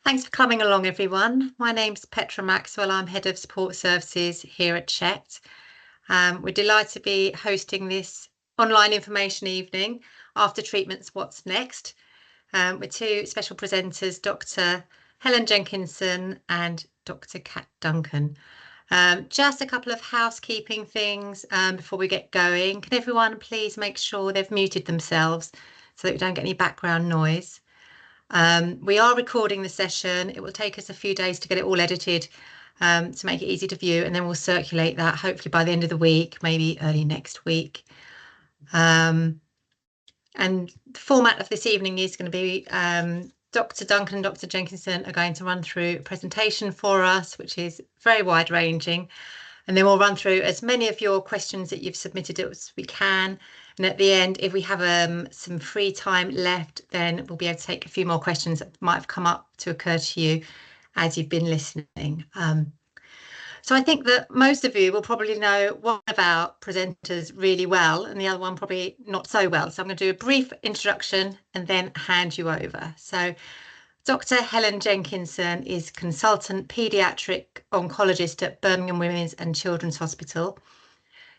Thanks for coming along, everyone. My name's Petra Maxwell. I'm Head of Support Services here at CHECT. We're delighted to be hosting this online information evening after treatments, what's next, with two special presenters, Dr Helen Jenkinson and Dr Duncan. Just a couple of housekeeping things before we get going. Can everyone please make sure they've muted themselves so that we don't get any background noise? We are recording the session. It will take us a few days to get it all edited to make it easy to view, and then we'll circulate that hopefully by the end of the week, maybe early next week. And the format of this evening is going to be Dr Duncan and Dr Jenkinson are going to run through a presentation for us, which is very wide ranging, and then we'll run through as many of your questions that you've submitted as we can. And at the end, if we have some free time left, then we'll be able to take a few more questions that might have come up to occur to you as you've been listening. So I think that most of you will probably know one of our presenters really well and the other one probably not so well. So I'm going to do a brief introduction and then hand you over. So Dr Helen Jenkinson is consultant paediatric oncologist at Birmingham Women's and Children's Hospital.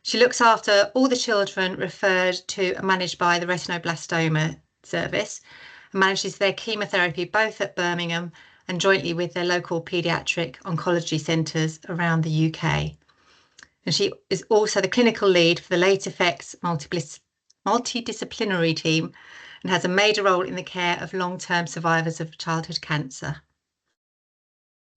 She looks after all the children referred to and managed by the retinoblastoma service and manages their chemotherapy both at Birmingham and jointly with their local paediatric oncology centres around the UK. And she is also the clinical lead for the late effects multidisciplinary team and has a major role in the care of long-term survivors of childhood cancer.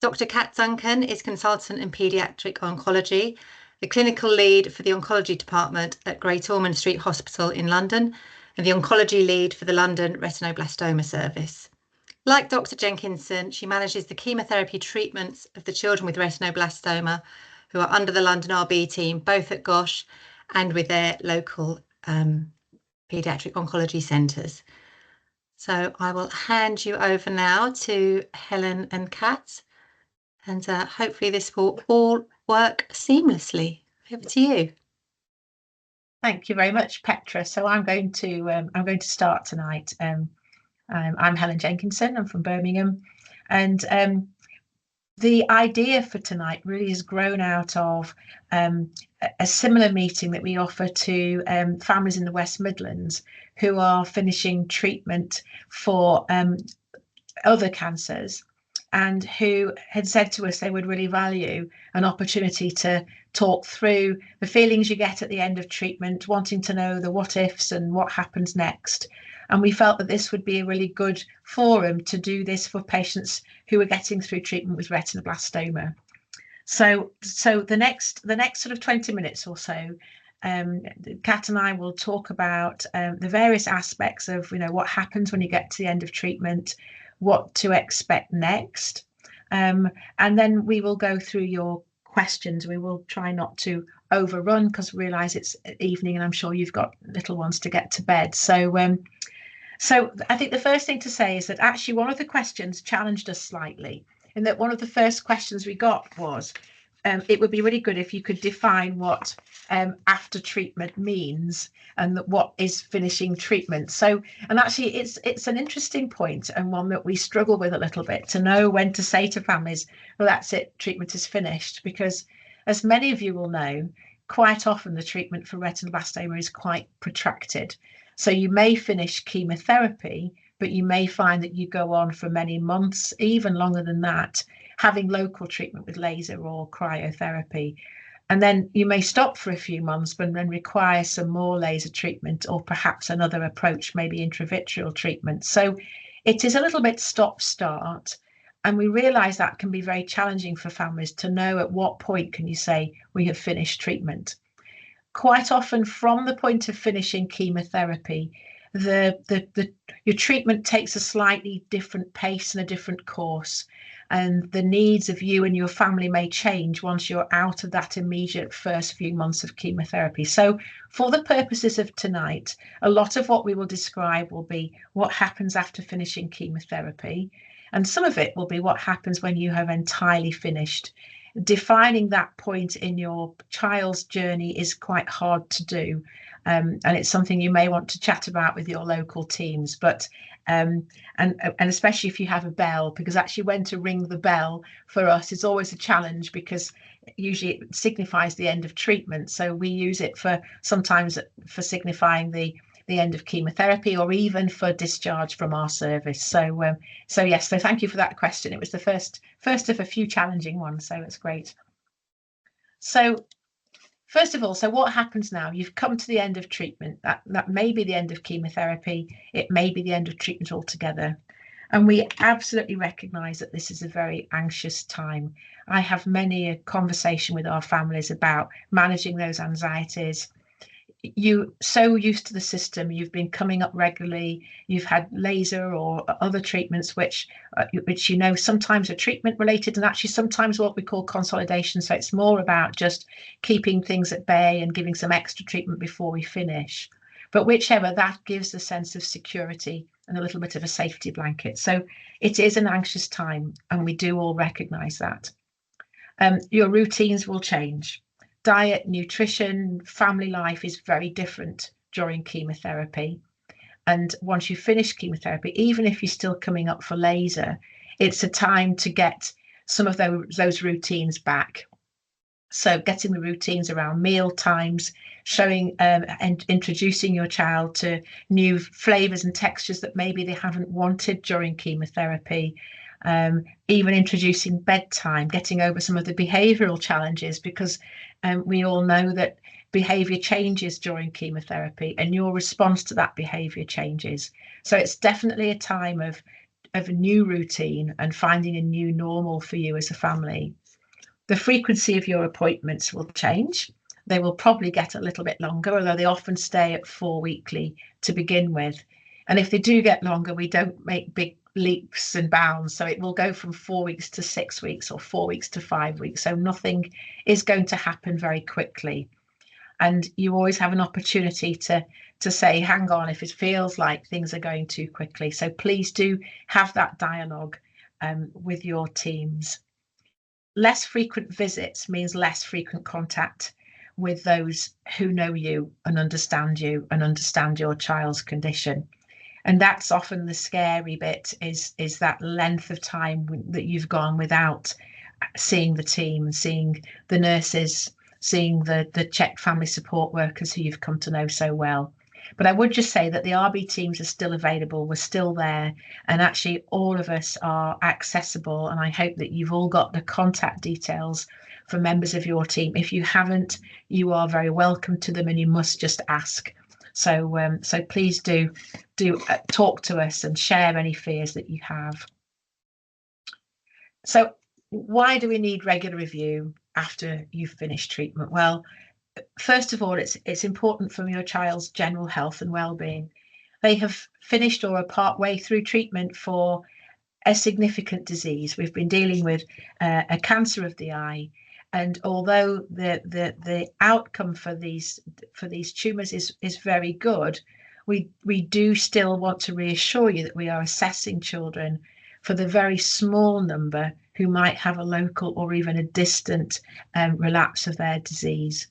Dr Duncan is consultant in paediatric oncology, the clinical lead for the oncology department at Great Ormond Street Hospital in London, and the oncology lead for the London retinoblastoma service. Like Dr Jenkinson, she manages the chemotherapy treatments of the children with retinoblastoma who are under the London RB team, both at GOSH and with their local paediatric oncology centres. So I will hand you over now to Helen and Kat, and hopefully this will all work seamlessly. Over to you. Thank you very much, Petra. So I'm going to start tonight. I'm Helen Jenkinson. I'm from Birmingham, and the idea for tonight really has grown out of a similar meeting that we offer to families in the West Midlands who are finishing treatment for other cancers, and who had said to us they would really value an opportunity to talk through the feelings you get at the end of treatment, wanting to know the what ifs and what happens next. And we felt that this would be a really good forum to do this for patients who are getting through treatment with retinoblastoma. So the next sort of 20 minutes or so, Kat and I will talk about the various aspects of what happens when you get to the end of treatment, what to expect next, and then we will go through your questions. We will try not to overrun because we realise it's evening and I'm sure you've got little ones to get to bed. So I think the first thing to say is that actually one of the questions challenged us slightly, in that one of the first questions we got was, it would be really good if you could define what after treatment means and what is finishing treatment. So, and actually it's an interesting point and one that we struggle with a little bit, to know when to say to families, well, that's it, treatment is finished, because as many of you will know, quite often the treatment for retinoblastoma is quite protracted. So you may finish chemotherapy, but you may find that you go on for many months, even longer than that, having local treatment with laser or cryotherapy. And then you may stop for a few months, but then require some more laser treatment, or perhaps another approach, maybe intravitreal treatment. So it is a little bit stop-start. And we realise that can be very challenging for families to know at what point can you say we have finished treatment. Quite often from the point of finishing chemotherapy, your treatment takes a slightly different pace and a different course, and the needs of you and your family may change once you're out of that immediate first few months of chemotherapy. So for the purposes of tonight, a lot of what we will describe will be what happens after finishing chemotherapy, and some of it will be what happens when you have entirely finished. Defining that point in your child's journey is quite hard to do, and it's something you may want to chat about with your local teams. But And especially if you have a bell, because actually when to ring the bell for us is always a challenge, because usually it signifies the end of treatment. So we use it for sometimes for signifying the end of chemotherapy, or even for discharge from our service. So yes, so thank you for that question. It was the first of a few challenging ones, so it's great. So first of all, so what happens now? You've come to the end of treatment. That may be the end of chemotherapy. It may be the end of treatment altogether. And we absolutely recognise that this is a very anxious time. I have many a conversation with our families about managing those anxieties. You're so used to the system, you've been coming up regularly, you've had laser or other treatments which you know sometimes are treatment related, and actually sometimes what we call consolidation. So it's more about just keeping things at bay and giving some extra treatment before we finish. But whichever, that gives a sense of security and a little bit of a safety blanket. So it is an anxious time, and we do all recognise that. Your routines will change. Diet, nutrition, family life is very different during chemotherapy. And once you finish chemotherapy, even if you're still coming up for laser, it's a time to get some of those routines back. So getting the routines around meal times, showing and introducing your child to new flavours and textures that maybe they haven't wanted during chemotherapy. Even introducing bedtime, getting over some of the behavioural challenges, because we all know that behaviour changes during chemotherapy, and your response to that behaviour changes. So it's definitely a time of a new routine and finding a new normal for you as a family. The frequency of your appointments will change. They will probably get a little bit longer, although they often stay at 4 weekly to begin with. And if they do get longer, we don't make big leaps and bounds. So it will go from 4 weeks to 6 weeks, or 4 weeks to 5 weeks. So nothing is going to happen very quickly. And you always have an opportunity to say, hang on, if it feels like things are going too quickly. So please do have that dialogue with your teams. Less frequent visits means less frequent contact with those who know you and understand your child's condition. And that's often the scary bit, is that length of time that you've gone without seeing the team, seeing the nurses, seeing the Czech family support workers who you've come to know so well. But I would just say that the RB teams are still available. We're still there, and actually all of us are accessible. And I hope that you've all got the contact details for members of your team. If you haven't, you are very welcome to them, and you must just ask. So please do talk to us and share any fears that you have. So why do we need regular review after you've finished treatment? Well, first of all, it's important for your child's general health and well-being. They have finished or are part way through treatment for a significant disease. We've been dealing with a cancer of the eye, and although the outcome for these tumours is very good, we do still want to reassure you that we are assessing children for the very small number who might have a local or even a distant relapse of their disease.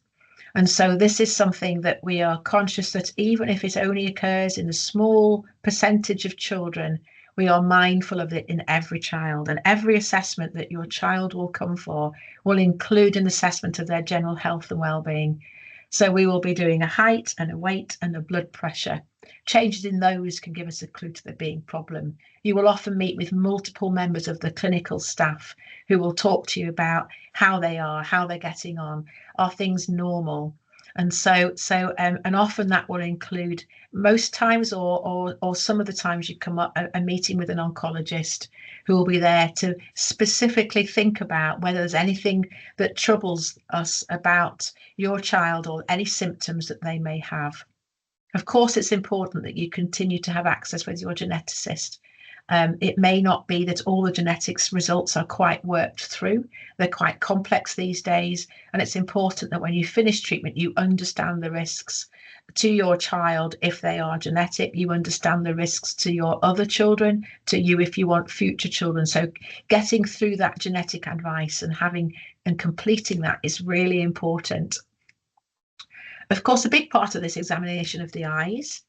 And so this is something that we are conscious that even if it only occurs in a small percentage of children, we are mindful of it in every child. And every assessment that your child will come for will include an assessment of their general health and well-being. So we will be doing a height and a weight and a blood pressure. Changes in those can give us a clue to there being a problem. You will often meet with multiple members of the clinical staff who will talk to you about how they are, how they're getting on, are things normal? And and often that will include, most times or some of the times, you come up a meeting with an oncologist who will be there to specifically think about whether there's anything that troubles us about your child or any symptoms that they may have. Of course, it's important that you continue to have access with your geneticist. It may not be that all the genetics results are quite worked through. They're quite complex these days, and it's important that when you finish treatment, you understand the risks to your child if they are genetic. You understand the risks to your other children, to you if you want future children. So getting through that genetic advice and completing that is really important. Of course, a big part of this examination of the eyes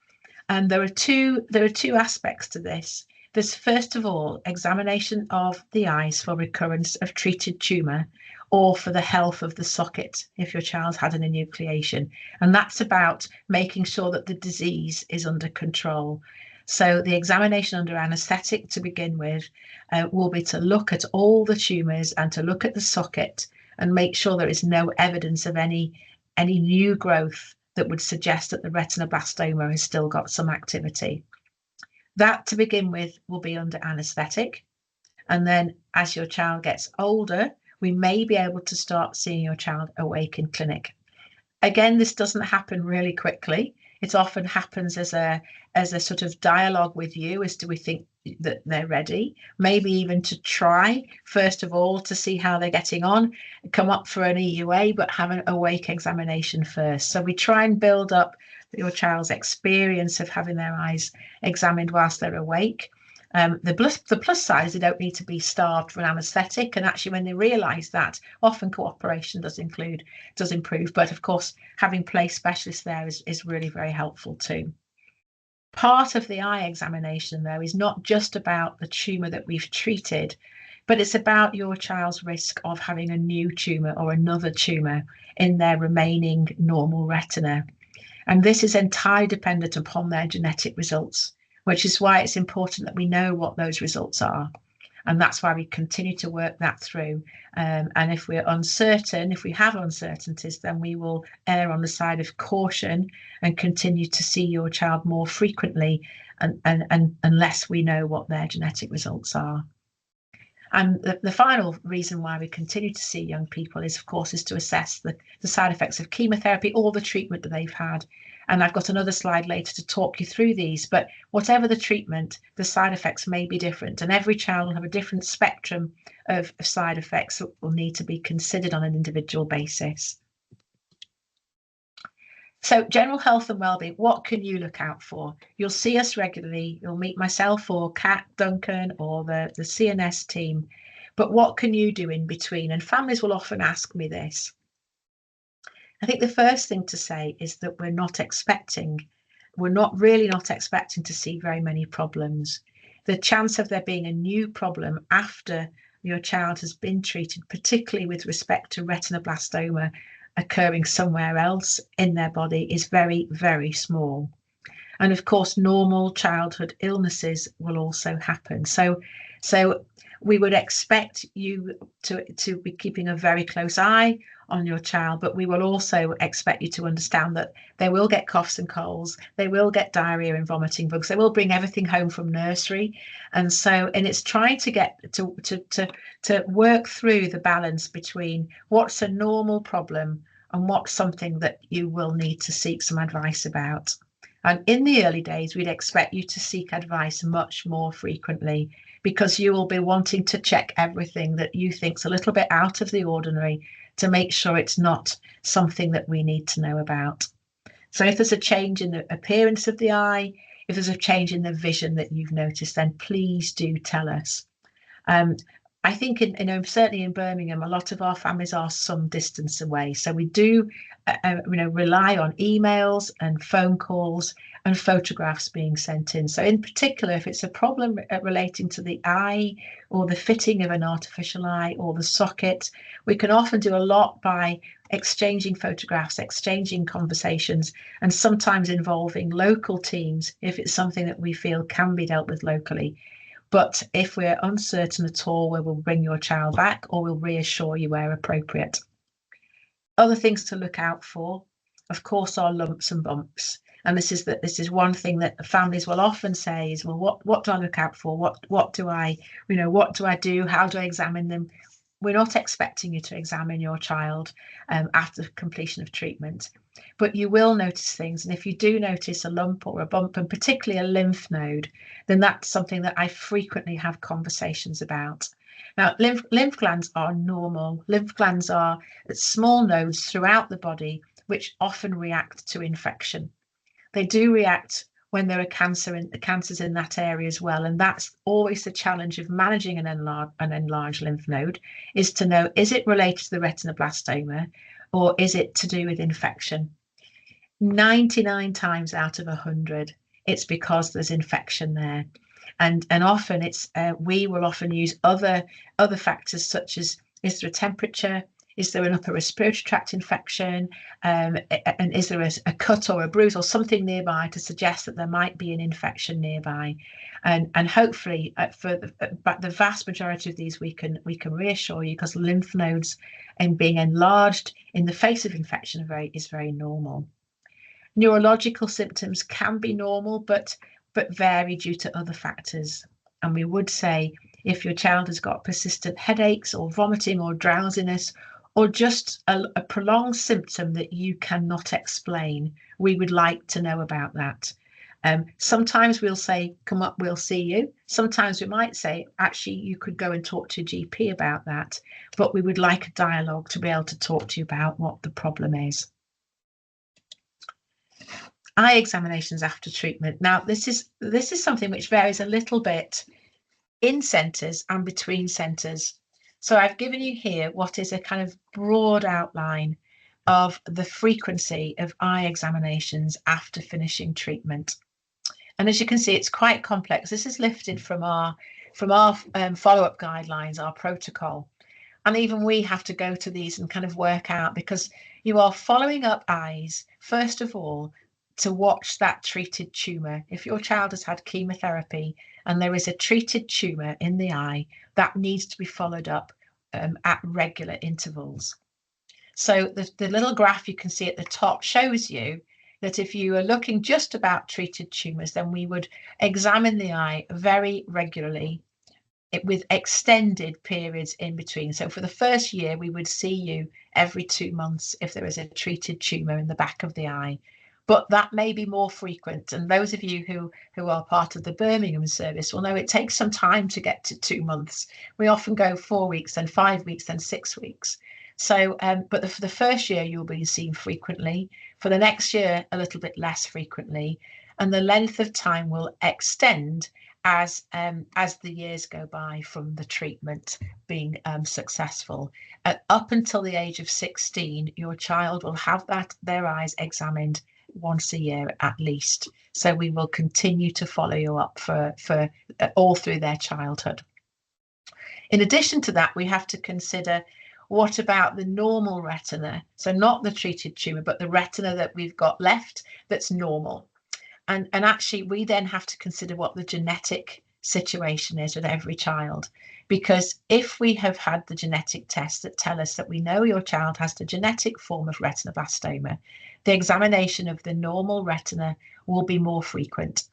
And there are two aspects to this. There's first of all examination of the eyes for recurrence of treated tumour or for the health of the socket if your child's had an enucleation. And that's about making sure that the disease is under control. So the examination under anaesthetic to begin with will be to look at all the tumours and to look at the socket and make sure there is no evidence of any new growth that would suggest that the retinoblastoma has still got some activity. That to begin with will be under anaesthetic. And then as your child gets older, we may be able to start seeing your child awake in clinic. Again, this doesn't happen really quickly. It often happens as a sort of dialogue with you as to we think that they're ready, maybe even to try, first of all, to see how they're getting on, come up for an EUA, but have an awake examination first. So we try and build up your child's experience of having their eyes examined whilst they're awake. The plus side is they don't need to be starved for an anaesthetic, and actually when they realise that, often cooperation does improve, but of course having place specialists there is really very helpful too. Part of the eye examination though is not just about the tumour that we've treated, but it's about your child's risk of having a new tumour or another tumour in their remaining normal retina. And this is entirely dependent upon their genetic results, which is why it's important that we know what those results are. And that's why we continue to work that through. And if we're uncertain, if we have uncertainties, then we will err on the side of caution and continue to see your child more frequently and unless we know what their genetic results are. And the final reason why we continue to see young people is, of course, is to assess the side effects of chemotherapy or the treatment that they've had. And I've got another slide later to talk you through these, but whatever the treatment, the side effects may be different, and every child will have a different spectrum of side effects that will need to be considered on an individual basis. So general health and wellbeing, what can you look out for? You'll see us regularly. You'll meet myself or Kat, Duncan, or the CNS team. But what can you do in between? And families will often ask me this. I think the first thing to say is that we're not really not expecting to see very many problems. The chance of there being a new problem after your child has been treated, particularly with respect to retinoblastoma occurring somewhere else in their body, is very, very small. And of course, normal childhood illnesses will also happen. So we would expect you to be keeping a very close eye on your child, but we will also expect you to understand that they will get coughs and colds, they will get diarrhea and vomiting bugs, they will bring everything home from nursery. And it's trying to get to work through the balance between what's a normal problem and what's something that you will need to seek some advice about. And in the early days, we'd expect you to seek advice much more frequently, because you will be wanting to check everything that you think's a little bit out of the ordinary to make sure it's not something that we need to know about. So if there's a change in the appearance of the eye, if there's a change in the vision that you've noticed, then please do tell us. I think certainly in Birmingham, a lot of our families are some distance away. So we do rely on emails and phone calls and photographs being sent in. So in particular, if it's a problem relating to the eye or the fitting of an artificial eye or the socket, we can often do a lot by exchanging photographs, exchanging conversations, and sometimes involving local teams if it's something that we feel can be dealt with locally. But if we're uncertain at all, we will bring your child back or we'll reassure you where appropriate. Other things to look out for, of course, are lumps and bumps. And this is one thing that families will often say is, well, what do I look out for? What do I do? How do I examine them? We're not expecting you to examine your child after completion of treatment, but you will notice things. And if you do notice a lump or a bump, and particularly a lymph node, then that's something that I frequently have conversations about. Now, lymph glands are normal. Lymph glands are small nodes throughout the body, which often react to infection. They do react when there are cancers in that area as well. And that's always the challenge of managing an enlarged lymph node, is to know, is it related to the retinoblastoma or is it to do with infection? 99 times out of 100, it's because there's infection there. And often we will often use other factors, such as, is there a temperature? Is there an upper respiratory tract infection? And is there a cut or a bruise or something nearby to suggest that there might be an infection nearby? And hopefully but the vast majority of these we can reassure you, because lymph nodes and being enlarged in the face of infection is very normal. Neurological symptoms can be normal, but vary due to other factors. And we would say, if your child has got persistent headaches or vomiting or drowsiness, or just a prolonged symptom that you cannot explain, we would like to know about that. Sometimes we'll say, come up, we'll see you. Sometimes we might say, actually, you could go and talk to your GP about that, but we would like a dialogue to be able to talk to you about what the problem is. Eye examinations after treatment. Now, this is something which varies a little bit in centres and between centres. So I've given you here what is a kind of broad outline of the frequency of eye examinations after finishing treatment. And as you can see, it's quite complex. This is lifted from our follow-up guidelines, our protocol. And even we have to go to these and kind of work out, because you are following up eyes, first of all, to watch that treated tumour. If your child has had chemotherapy and there is a treated tumour in the eye, that needs to be followed up at regular intervals. So the little graph you can see at the top shows you that if you are looking just about treated tumours, then we would examine the eye very regularly with extended periods in between. So for the first year, we would see you every 2 months if there is a treated tumour in the back of the eye. But that may be more frequent. And those of you who are part of the Birmingham service will know it takes some time to get to 2 months. We often go 4 weeks, then 5 weeks, then 6 weeks. So, but for the first year, you'll be seen frequently. For the next year, a little bit less frequently. And the length of time will extend as the years go by from the treatment being successful. Up until the age of 16, your child will have their eyes examined once a year at least. So we will continue to follow you up for all through their childhood. In addition to that, we have to consider, what about the normal retina? So not the treated tumour, but the retina that we've got left that's normal. And actually, we then have to consider what the genetic situation is with every child. Because if we have had the genetic tests that tell us that we know your child has the genetic form of retinoblastoma, the examination of the normal retina will be more frequent.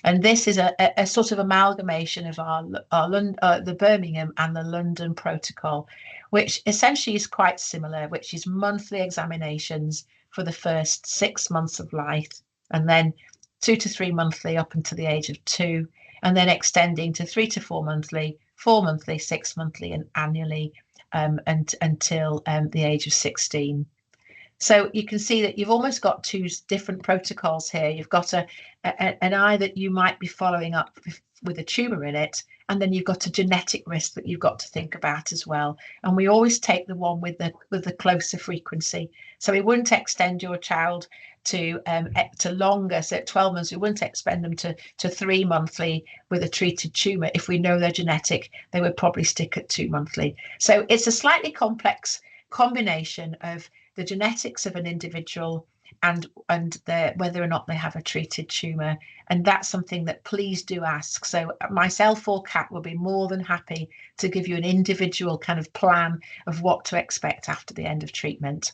And this is a sort of amalgamation of the Birmingham and the London protocol, which essentially is quite similar, which is monthly examinations for the first 6 months of life, and then 2 to 3 monthly up until the age of 2, and then extending to 3 to 4 monthly, 4 monthly, 6 monthly, and annually until the age of 16. So you can see that you've almost got 2 different protocols here. You've got an eye that you might be following up with a tumour in it, and then you've got a genetic risk that you've got to think about as well. And we always take the one with the closer frequency. So we wouldn't extend your child to longer. So at 12 months, we wouldn't extend them to 3 monthly with a treated tumour. If we know they're genetic, they would probably stick at 2 monthly. So it's a slightly complex combination of the genetics of an individual and whether or not they have a treated tumour. And that's something that please do ask. So myself or Kat will be more than happy to give you an individual kind of plan of what to expect after the end of treatment.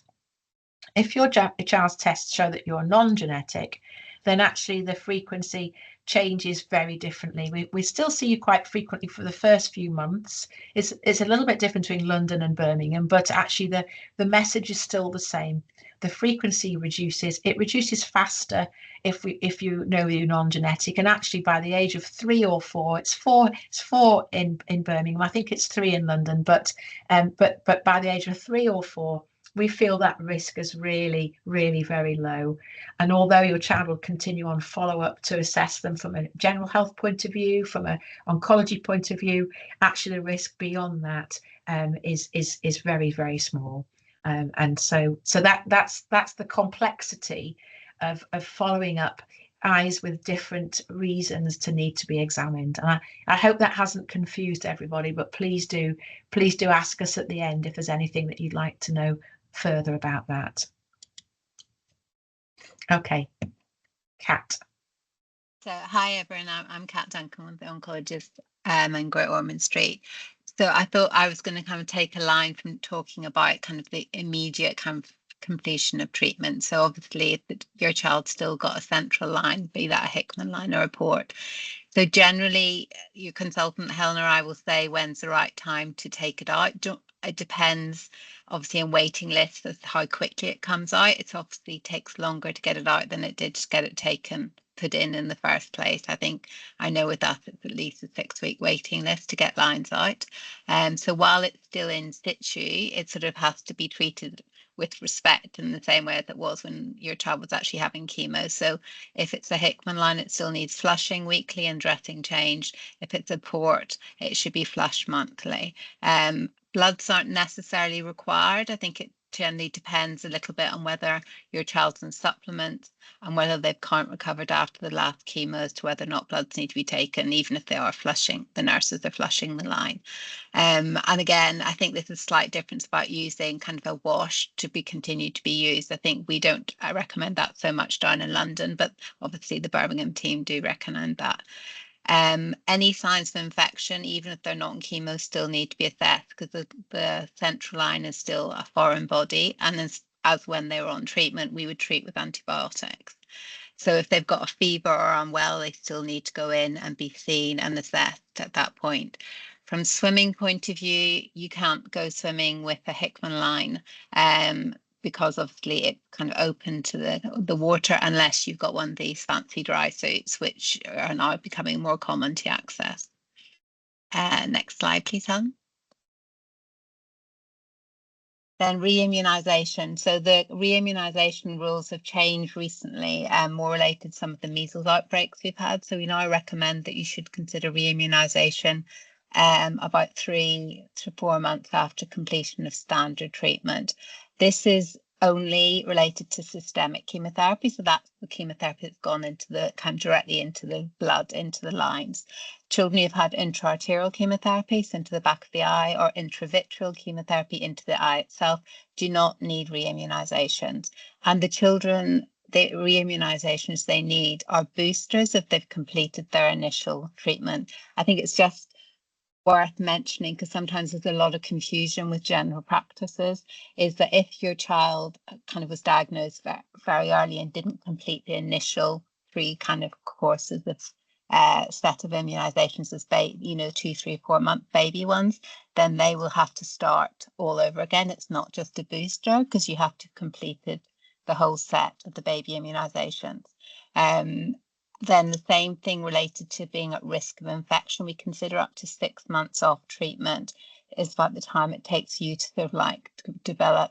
If your child's tests show that you're non-genetic, then actually the frequency changes very differently. We still see you quite frequently for the first few months. It's a little bit different between London and Birmingham, but actually the message is still the same. The frequency reduces. It reduces faster if you know you're non-genetic, and actually by the age of 3 or 4, it's four in Birmingham. I think it's 3 in London, but by the age of 3 or 4, we feel that risk is really, really very low. And although your child will continue on follow-up to assess them from a general health point of view, from an oncology point of view, actually the risk beyond that is very, very small. And so that's the complexity of following up eyes with different reasons to need to be examined. And I hope that hasn't confused everybody, but please do ask us at the end if there's anything that you'd like to know further about that. Okay, Kat. So hi everyone, I'm Kat Duncan, one of the oncologists in Great Ormond Street. So I thought I was going to kind of take a line from talking about kind of the immediate kind of completion of treatment. So obviously if your child's still got a central line, be that a Hickman line or a port. So generally your consultant Helen or I will say when's the right time to take it out. It depends obviously on waiting lists as to how quickly it comes out. It obviously takes longer to get it out than it did to get it put in the first place. I think I know with us it's at least a 6-week waiting list to get lines out. So while it's still in situ, it sort of has to be treated with respect in the same way as it was when your child was actually having chemo. So if it's a Hickman line, it still needs flushing weekly and dressing change. If it's a port, it should be flushed monthly. Bloods aren't necessarily required. I think it generally depends a little bit on whether your child's on supplements and whether they've can't recovered after the last chemo as to whether or not bloods need to be taken, even if they are flushing, the nurses are flushing the line. And again, I think there's a slight difference about using kind of a wash to be continued to be used. I think we don't recommend that so much down in London, but obviously the Birmingham team do recommend that. Any signs of infection, even if they're not on chemo, still need to be assessed because the central line is still a foreign body. And as when they were on treatment, we would treat with antibiotics. So if they've got a fever or are unwell, they still need to go in and be seen and assessed at that point. From swimming point of view, you can't go swimming with a Hickman line because obviously it's kind of open to the water unless you've got one of these fancy dry suits, which are now becoming more common to access. Next slide, please, Helen. Then re-immunisation. So the re-immunisation rules have changed recently, more related to some of the measles outbreaks we've had. So we now recommend that you should consider re-immunisation about 3 to 4 months after completion of standard treatment. This is only related to systemic chemotherapy. So that's the chemotherapy that's gone into the kind of directly into the blood, into the lines. Children who've had intraarterial chemotherapy, so into the back of the eye, or intravitreal chemotherapy into the eye itself, do not need re-immunisations. And the children, the re-immunisations they need are boosters if they've completed their initial treatment. I think it's just worth mentioning, because sometimes there's a lot of confusion with general practices, is that if your child kind of was diagnosed very early and didn't complete the initial 3 kind of courses of set of immunizations as 2, 3, 4 month baby ones, then they will have to start all over again. It's not just a booster, because you have to have completed the whole set of the baby immunizations. Then the same thing related to being at risk of infection. We consider up to 6 months off treatment is about the time it takes you to sort of to develop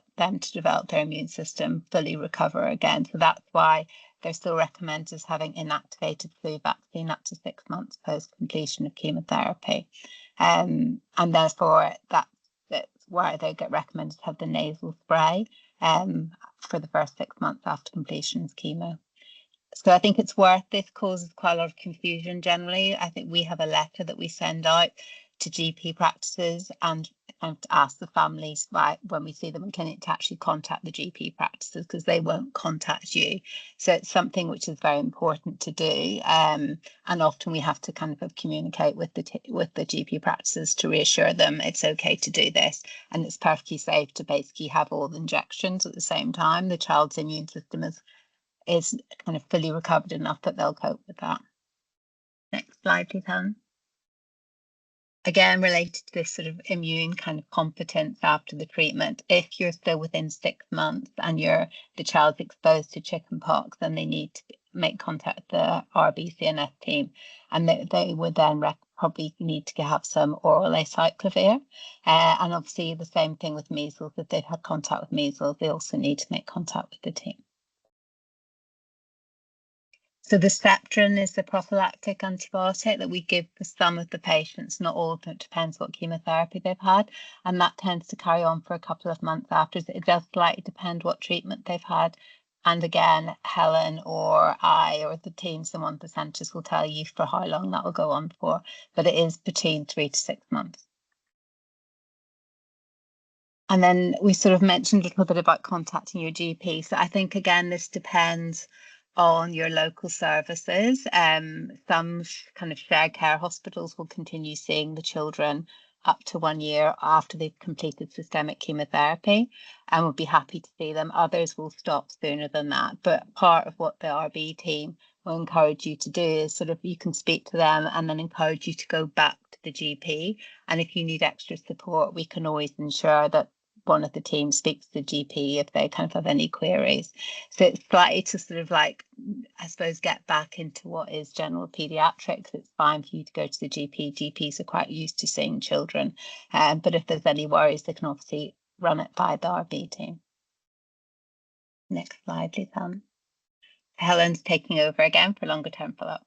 their immune system, fully recover again. So that's why they're still recommended as having inactivated flu vaccine up to 6 months post completion of chemotherapy. And therefore that's why they get recommended to have the nasal spray for the first 6 months after completion of chemo. So I think it's worth, this causes quite a lot of confusion generally. I think we have a letter that we send out to GP practices and ask the families when we see them in clinic to actually contact the GP practices, because they won't contact you. So it's something which is very important to do. And often we have to kind of communicate with the GP practices to reassure them it's okay to do this. And it's perfectly safe to basically have all the injections at the same time. The child's immune system is kind of fully recovered enough that they'll cope with that. Next slide, please, Helen. Again, related to this sort of immune kind of competence after the treatment, if you're still within 6 months and the child's exposed to chickenpox, then they need to make contact with the RBCNS team, and they would then probably need to have some oral acyclovir. And obviously the same thing with measles. If they've had contact with measles, they also need to make contact with the team. So the Septrin is the prophylactic antibiotic that we give for some of the patients, not all of them. It depends what chemotherapy they've had, and that tends to carry on for a couple of months after. It does slightly depend what treatment they've had. And again, Helen or I or the teams in one of the centres will tell you for how long that will go on for, but it is between 3 to 6 months. And then we sort of mentioned a little bit about contacting your GP. So I think, again, this depends on your local services. Some kind of shared care hospitals will continue seeing the children up to 1 year after they've completed systemic chemotherapy and will be happy to see them. Others will stop sooner than that. But part of what the RB team will encourage you to do is sort of, you can speak to them and then encourage you to go back to the GP. And if you need extra support, we can always ensure that one of the team speaks to the GP if they kind of have any queries. So it's slightly to sort of like, I suppose, get back into what is general paediatrics. It's fine for you to go to the GP. GPs are quite used to seeing children. But if there's any worries, they can obviously run it by the RB team. Next slide, please, Helen. Helen's taking over again for longer term follow-up.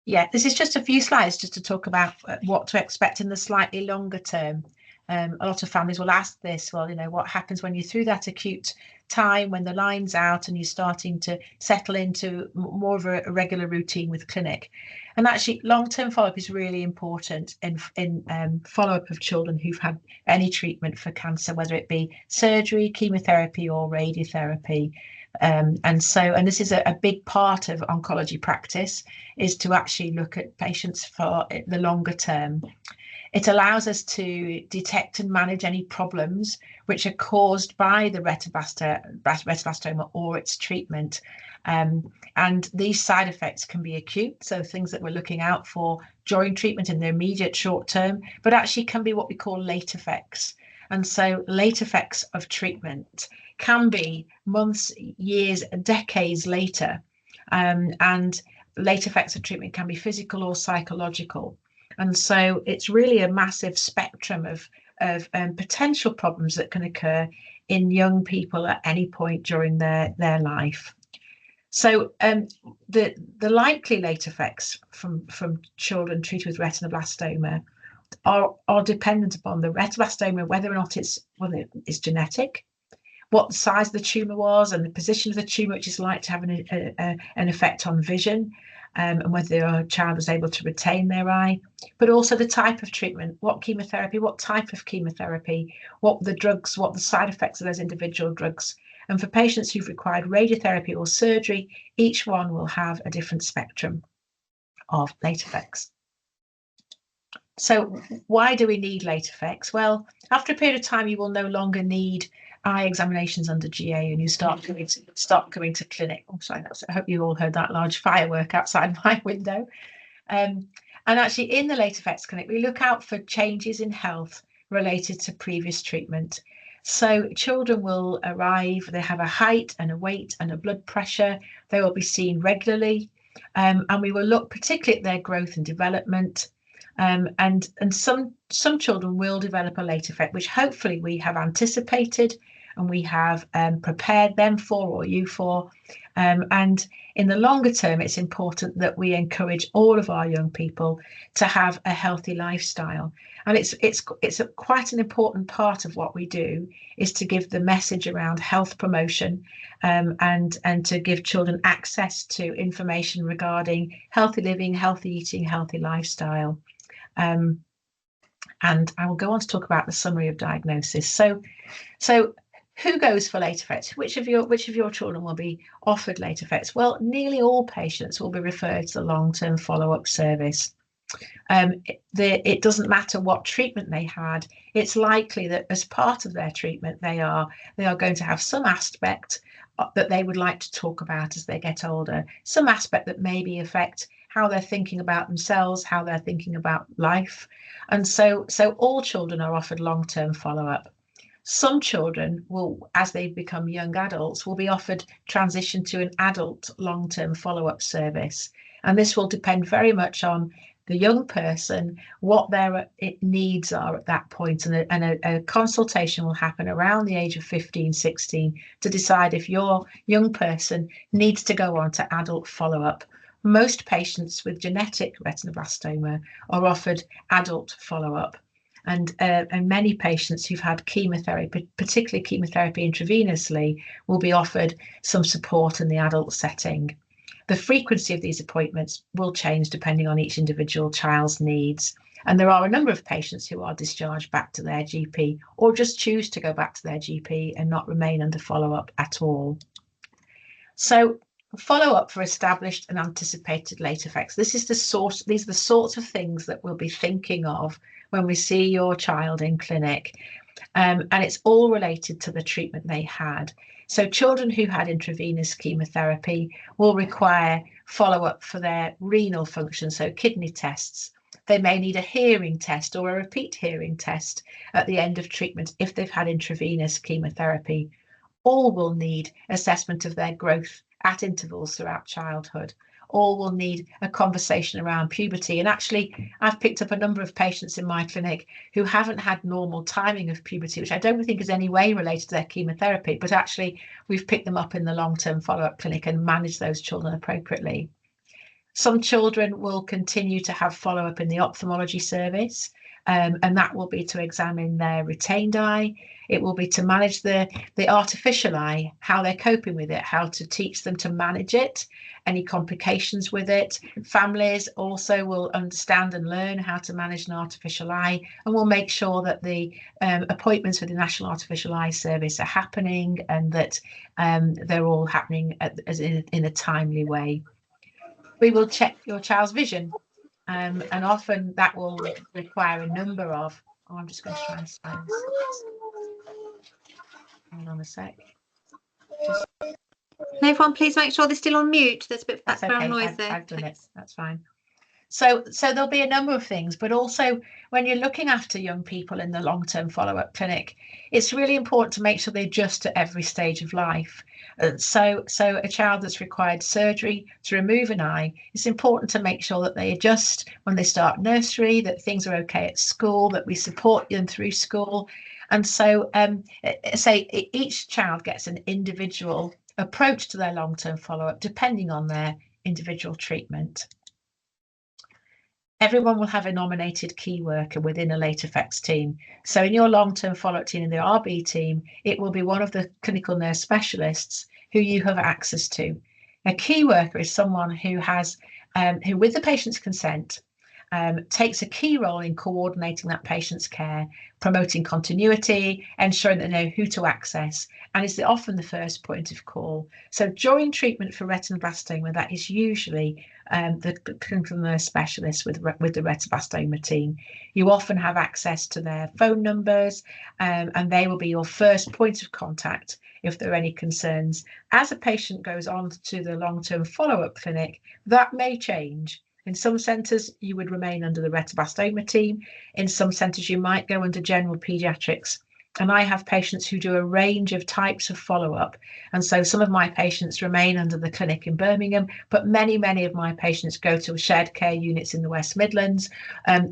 Yeah, this is just a few slides just to talk about what to expect in the slightly longer term. A lot of families will ask this, well, you know, what happens when you're through that acute time, when the line's out and you're starting to settle into more of a regular routine with clinic. And actually, long-term follow-up is really important in follow-up of children who've had any treatment for cancer, whether it be surgery, chemotherapy or radiotherapy. And this is a big part of oncology practice, is to actually look at patients for the longer term. It allows us to detect and manage any problems which are caused by the retinoblastoma or its treatment. And these side effects can be acute, so things that we're looking out for during treatment in the immediate short term, but actually can be what we call late effects. And so late effects of treatment can be months, years, decades later. And late effects of treatment can be physical or psychological. And so it's really a massive spectrum of potential problems that can occur in young people at any point during their life. So the likely late effects from children treated with retinoblastoma are dependent upon the retinoblastoma, whether or not it's genetic, what the size of the tumour was and the position of the tumour, which is likely to have an effect on vision, and whether your child was able to retain their eye, but also the type of treatment, what chemotherapy, what type of chemotherapy, what the drugs, what the side effects of those individual drugs. And for patients who've required radiotherapy or surgery, each one will have a different spectrum of late effects. So why do we need late effects? Well, after a period of time, you will no longer need eye examinations under GA and you start coming to clinic. Oh, sorry, I hope you all heard that large firework outside my window. And actually in the late effects clinic, we look out for changes in health related to previous treatment. So children will arrive, they have a height and a weight and a blood pressure. They will be seen regularly. And we will look particularly at their growth and development. And some children will develop a late effect, which hopefully we have anticipated and we have prepared them for, or you for. And in the longer term, it's important that we encourage all of our young people to have a healthy lifestyle. And it's quite an important part of what we do, is to give the message around health promotion, and to give children access to information regarding healthy living, healthy eating, healthy lifestyle. And I will go on to talk about the summary of diagnosis. So who goes for late effects? Which of your children will be offered late effects? Well, nearly all patients will be referred to the long-term follow-up service. It doesn't matter what treatment they had. It's likely that as part of their treatment, they are going to have some aspect that they would like to talk about as they get older, some aspect that maybe affect how they're thinking about themselves, how they're thinking about life. And so all children are offered long-term follow-up. Some children will, as they become young adults, will be offered transition to an adult long-term follow-up service. And this will depend very much on the young person, what their needs are at that point. And a consultation will happen around the age of 15, 16 to decide if your young person needs to go on to adult follow-up. Most patients with genetic retinoblastoma are offered adult follow-up. And many patients who've had chemotherapy, particularly chemotherapy intravenously, will be offered some support in the adult setting. The frequency of these appointments will change depending on each individual child's needs. And there are a number of patients who are discharged back to their GP or just choose to go back to their GP and not remain under follow-up at all. So follow-up for established and anticipated late effects. These are the sorts of things that we'll be thinking of when we see your child in clinic. And it's all related to the treatment they had. So children who had intravenous chemotherapy will require follow-up for their renal function, so kidney tests. They may need a hearing test or a repeat hearing test at the end of treatment if they've had intravenous chemotherapy. All will need assessment of their growth at intervals throughout childhood. All will need a conversation around puberty. And actually, I've picked up a number of patients in my clinic who haven't had normal timing of puberty, which I don't think is any way related to their chemotherapy, but actually we've picked them up in the long-term follow-up clinic and managed those children appropriately. Some children will continue to have follow-up in the ophthalmology service, and that will be to examine their retained eye. It will be to manage the artificial eye, how they're coping with it, how to teach them to manage it, any complications with it. Families also will understand and learn how to manage an artificial eye, and we'll make sure that the appointments with the National Artificial Eye Service are happening and that they're all happening in a timely way. We will check your child's vision, and often that will require a number of, I'm just going to try and silence. Hold on a sec. Can everyone please make sure they're still on mute? There's a bit of background noise there. I've done it, that's fine. So there'll be a number of things, but also when you're looking after young people in the long-term follow-up clinic, it's really important to make sure they adjust to every stage of life. So a child that's required surgery to remove an eye, it's important to make sure that they adjust when they start nursery, that things are okay at school, that we support them through school. And so say each child gets an individual approach to their long-term follow-up depending on their individual treatment. Everyone will have a nominated key worker within a late effects team. So in your long-term follow-up team, in the RB team, it will be one of the clinical nurse specialists who you have access to. A key worker is someone who has, who with the patient's consent, takes a key role in coordinating that patient's care, promoting continuity, ensuring they know who to access, and is often the first point of call. So during treatment for retinoblastoma, that is usually the clinical nurse specialist with the retinoblastoma team. You often have access to their phone numbers, and they will be your first point of contact if there are any concerns. As a patient goes on to the long-term follow-up clinic, that may change. In some centres, you would remain under the retinoblastoma team. In some centres, you might go under general paediatrics. And I have patients who do a range of types of follow-up. And so some of my patients remain under the clinic in Birmingham, but many of my patients go to shared care units in the West Midlands,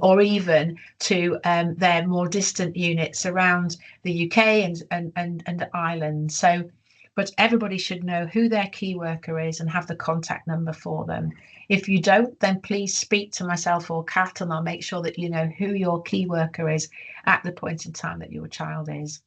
or even to their more distant units around the UK and Ireland. So, but everybody should know who their key worker is and have the contact number for them. If you don't, then please speak to myself or Kat, and I'll make sure that you know who your key worker is at the point in time that your child is.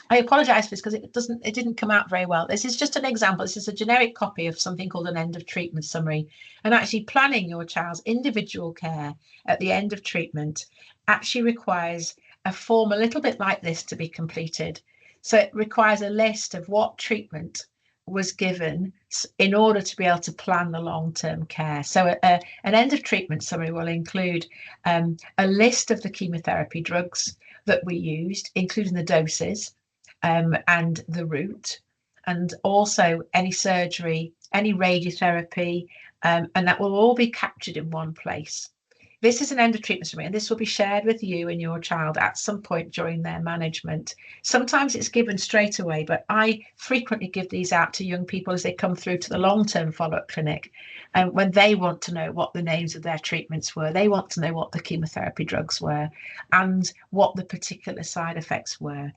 I apologise for this because it didn't come out very well. This is just an example. This is a generic copy of something called an end of treatment summary, and actually planning your child's individual care at the end of treatment actually requires a form a little bit like this to be completed. So it requires a list of what treatment was given in order to be able to plan the long-term care. So an end of treatment summary will include a list of the chemotherapy drugs that we used, including the doses and the route, and also any surgery, any radiotherapy, and that will all be captured in one place. This is an end of treatment summary, and this will be shared with you and your child at some point during their management. Sometimes it's given straight away, but I frequently give these out to young people as they come through to the long-term follow-up clinic, and when they want to know what the names of their treatments were, they want to know what the chemotherapy drugs were and what the particular side effects were.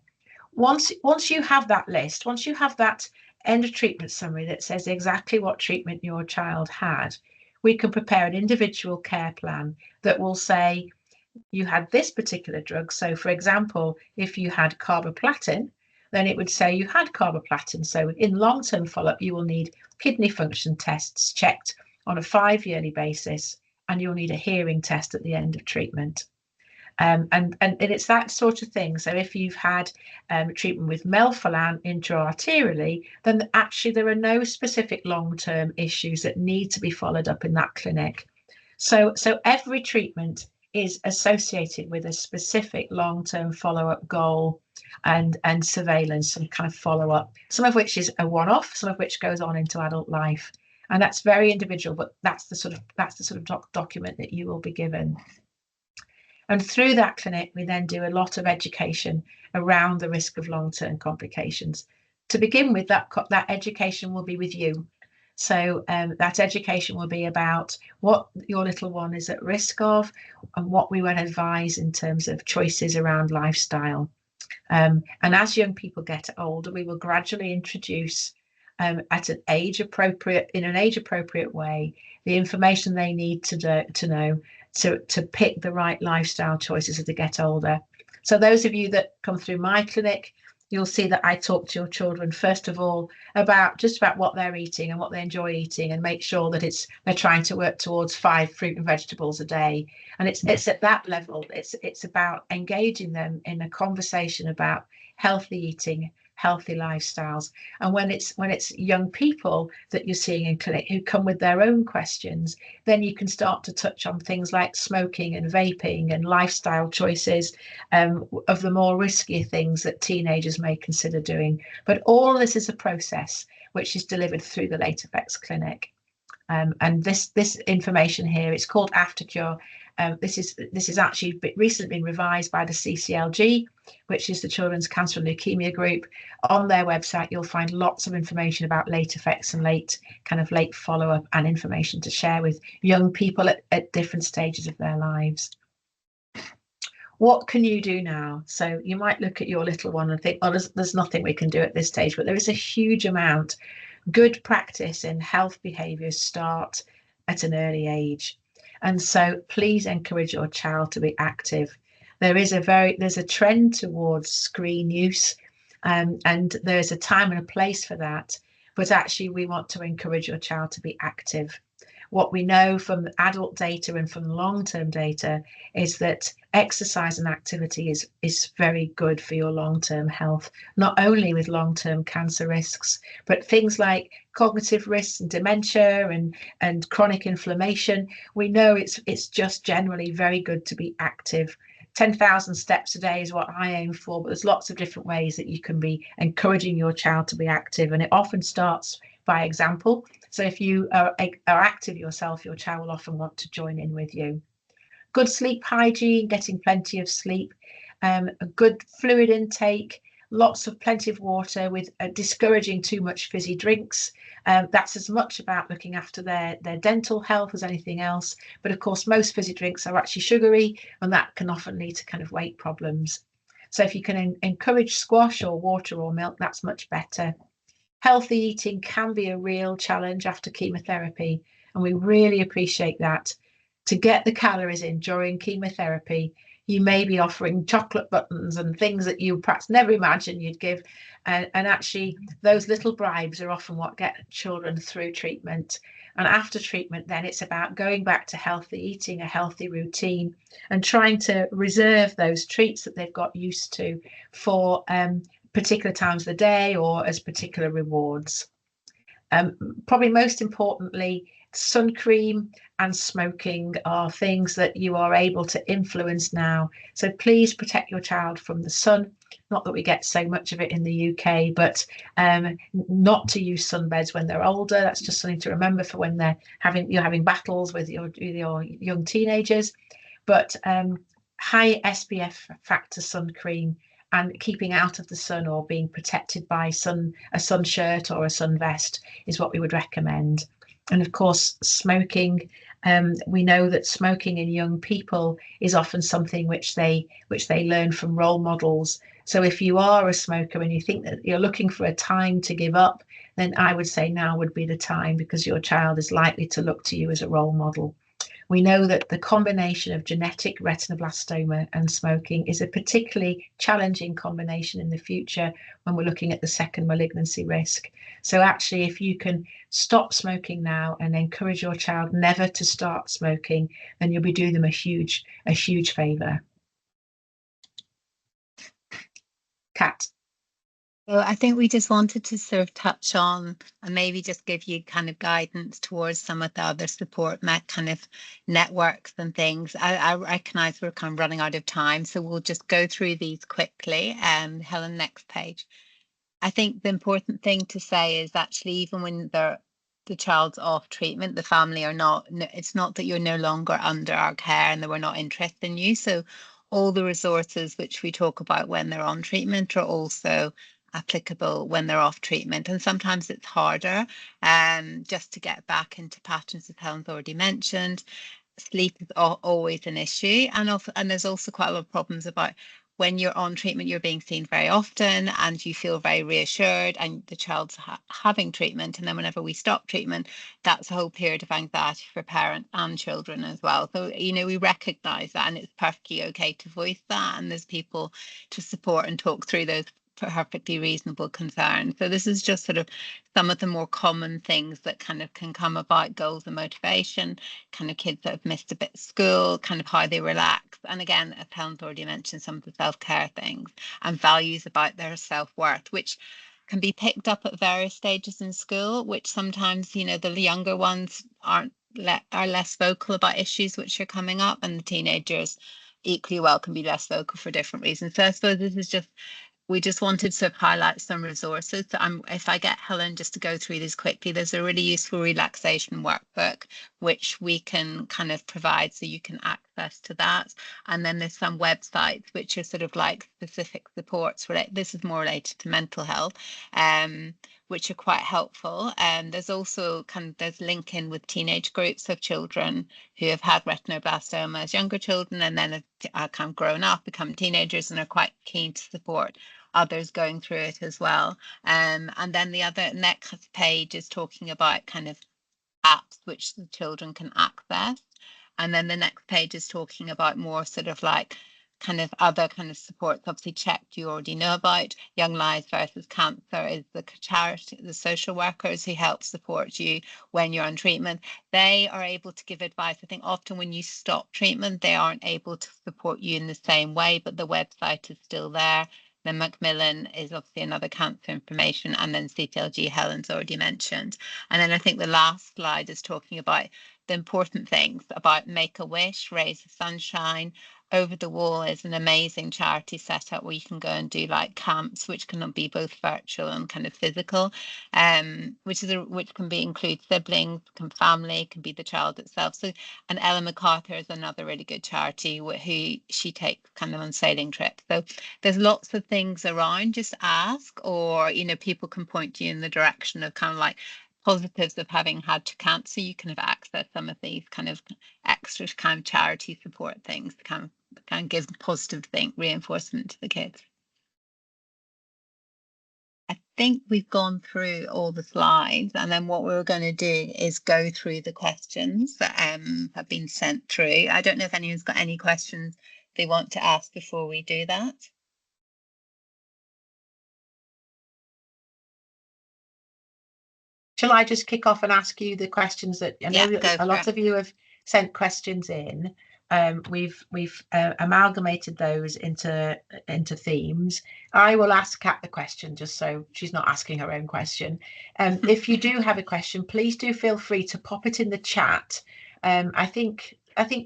Once you have that list, once you have that end of treatment summary that says exactly what treatment your child had, we can prepare an individual care plan that will say, you had this particular drug. So for example, if you had carboplatin, then it would say you had carboplatin. So in long-term follow-up, you will need kidney function tests checked on a 5-yearly basis, and you'll need a hearing test at the end of treatment. And it's that sort of thing. So if you've had treatment with melphalan intraarterially, then actually there are no specific long-term issues that need to be followed up in that clinic. So every treatment is associated with a specific long-term follow-up goal and surveillance and kind of follow-up, some of which is a one-off, some of which goes on into adult life. And that's very individual, but that's the sort of document that you will be given. And through that clinic, we then do a lot of education around the risk of long-term complications. To begin with, that education will be with you. So that education will be about what your little one is at risk of and what we would advise in terms of choices around lifestyle. And as young people get older, we will gradually introduce at an age appropriate way the information they need to know to pick the right lifestyle choices as they get older. So those of you that come through my clinic, you'll see that I talk to your children first of all about what they're eating and what they enjoy eating, and make sure that they're trying to work towards 5 fruit and vegetables a day. And it's at that level. It's about engaging them in a conversation about healthy eating, healthy lifestyles. And when it's young people that you're seeing in clinic who come with their own questions, then you can start to touch on things like smoking and vaping and lifestyle choices, of the more riskier things that teenagers may consider doing. But all this is a process which is delivered through the Late Effects Clinic. And this information here, it's called Aftercure. This is actually recently been revised by the CCLG, which is the Children's Cancer and Leukemia Group. On their website, you'll find lots of information about late effects and late follow-up, and information to share with young people at different stages of their lives. What can you do now? So you might look at your little one and think, oh, there's nothing we can do at this stage, but there is a huge amount. Good practice in health behaviours start at an early age. And so please encourage your child to be active. There's a trend towards screen use, and there's a time and a place for that. But actually, we want to encourage your child to be active. What we know from adult data and from long-term data is that exercise and activity is very good for your long-term health, not only with long-term cancer risks, but things like cognitive risks and dementia and chronic inflammation. We know it's just generally very good to be active. 10,000 steps a day is what I aim for, but there's lots of different ways that you can be encouraging your child to be active, and it often starts by example. So if you are active yourself, your child will often want to join in with you. Good sleep hygiene, getting plenty of sleep, a good fluid intake, plenty of water, with discouraging too much fizzy drinks. That's as much about looking after their dental health as anything else. But of course, most fizzy drinks are actually sugary, and that can often lead to kind of weight problems. So if you can encourage squash or water or milk, that's much better. Healthy eating can be a real challenge after chemotherapy, and we really appreciate that. To get the calories in during chemotherapy, you may be offering chocolate buttons and things that you perhaps never imagined you'd give. And actually, those little bribes are often what get children through treatment. And after treatment, then it's about going back to healthy eating, a healthy routine, and trying to reserve those treats that they've got used to for particular times of the day or as particular rewards. Probably most importantly, sun cream and smoking are things that you are able to influence now. So please protect your child from the sun. Not that we get so much of it in the UK, but not to use sunbeds when they're older. That's just something to remember for when you're having battles with your young teenagers. But high SPF factor sun cream and keeping out of the sun or being protected by a sun shirt or a sun vest is what we would recommend. And of course, smoking, we know that smoking in young people is often something which they learn from role models. So if you are a smoker and you think that you're looking for a time to give up, then I would say now would be the time, because your child is likely to look to you as a role model. We know that the combination of genetic retinoblastoma and smoking is a particularly challenging combination in the future when we're looking at the second malignancy risk. So actually, if you can stop smoking now and encourage your child never to start smoking, then you'll be doing them a huge favour. Kat. So I think we just wanted to sort of touch on and maybe just give you kind of guidance towards some of the other support kind of networks and things. I recognise we're kind of running out of time, so we'll just go through these quickly. Helen, next page. I think the important thing to say is actually even when the child's off treatment, the family are not, it's not that you're no longer under our care and that we're not interested in you. So all the resources which we talk about when they're on treatment are also applicable when they're off treatment, and sometimes it's harder just to get back into patterns, as Helen's already mentioned. Sleep is always an issue, and there's also quite a lot of problems about when you're on treatment, you're being seen very often and you feel very reassured and the child's having treatment, and then whenever we stop treatment, that's a whole period of anxiety for parents and children as well. So we recognize that, and it's perfectly okay to voice that, and there's people to support and talk through those perfectly reasonable concerns. So this is just sort of some of the more common things that kind of can come about: goals and motivation, kind of kids that have missed a bit of school, kind of how they relax, and again, as Helen's already mentioned, some of the self-care things and values about their self-worth, which can be picked up at various stages in school, which sometimes the younger ones are less vocal about issues which are coming up, and the teenagers equally well can be less vocal for different reasons. So I suppose this is just, we just wanted to highlight some resources. If I get Helen just to go through these quickly, there's a really useful relaxation workbook which we can kind of provide, so you can access to that. And then there's some websites which are sort of like specific supports. This is more related to mental health, which are quite helpful. And there's also there's linking with teenage groups of children who have had retinoblastoma as younger children and then have kind of grown up, become teenagers, and are quite keen to support others going through it as well. And then the other next page is talking about kind of apps which the children can access. And then the next page is talking about more sort of like kind of other kind of supports. Obviously, checked you already know about. Young Lives versus Cancer is the charity, the social workers who help support you when you're on treatment. They are able to give advice. I think often when you stop treatment, they aren't able to support you in the same way, but the website is still there. Then Macmillan is obviously another cancer information, and then CTLG, Helen's already mentioned. And then I think the last slide is talking about the important things about Make-A-Wish, Rays of Sunshine. Over the Wall is an amazing charity set up where you can go and do like camps, which can be both virtual and kind of physical, which can include siblings, can family, can be the child itself. So, and Ellen MacArthur is another really good charity who she takes kind of on sailing trips. So there's lots of things around. Just ask, or people can point you in the direction of kind of like positives of having had to cancer. You can have access some of these kind of extra kind of charity support things to kind of give positive reinforcement to the kids. I think we've gone through all the slides, and then what we're going to do is go through the questions that have been sent through. I don't know if anyone's got any questions they want to ask before we do that. Shall I just kick off and ask you the questions that I know a lot of you have sent questions in? We've amalgamated those into themes. I will ask Kat the question just so she's not asking her own question. If you do have a question, please do feel free to pop it in the chat. I think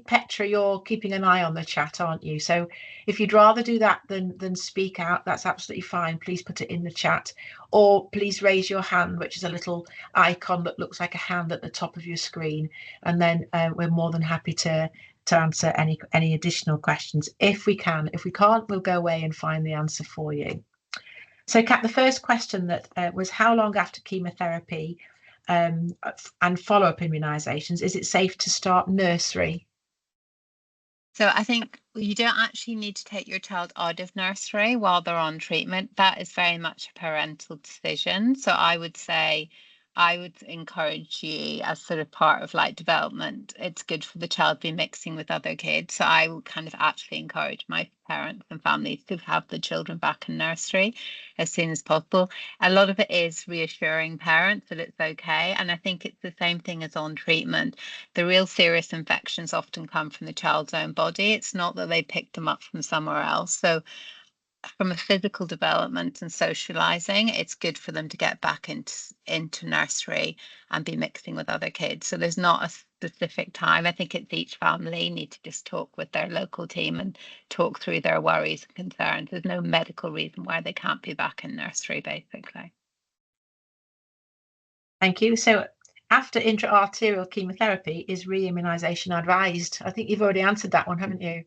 Petra, you're keeping an eye on the chat, aren't you? So if you'd rather do that than speak out, that's absolutely fine. Please put it in the chat, or please raise your hand, which is a little icon that looks like a hand at the top of your screen, and then we're more than happy to answer any additional questions if we can. If we can't, we'll go away and find the answer for you. So Kat, the first question that was how long after chemotherapy and follow-up immunisations is it safe to start nursery? So I think you don't actually need to take your child out of nursery while they're on treatment. That is very much a parental decision. So I would say I would encourage you, as sort of part of like development, it's good for the child to be mixing with other kids. So I would kind of actually encourage my parents and families to have the children back in nursery as soon as possible. A lot of it is reassuring parents that it's okay. And I think it's the same thing as on treatment. The real serious infections often come from the child's own body. It's not that they picked them up from somewhere else. So from a physical development and socializing, it's good for them to get back into nursery and be mixing with other kids. So there's not a specific time. I think it's each family need to just talk with their local team and talk through their worries and concerns. There's no medical reason why they can't be back in nursery, basically. Thank you. So after intra-arterial chemotherapy, is re-immunisation advised? I think you've already answered that one, haven't you?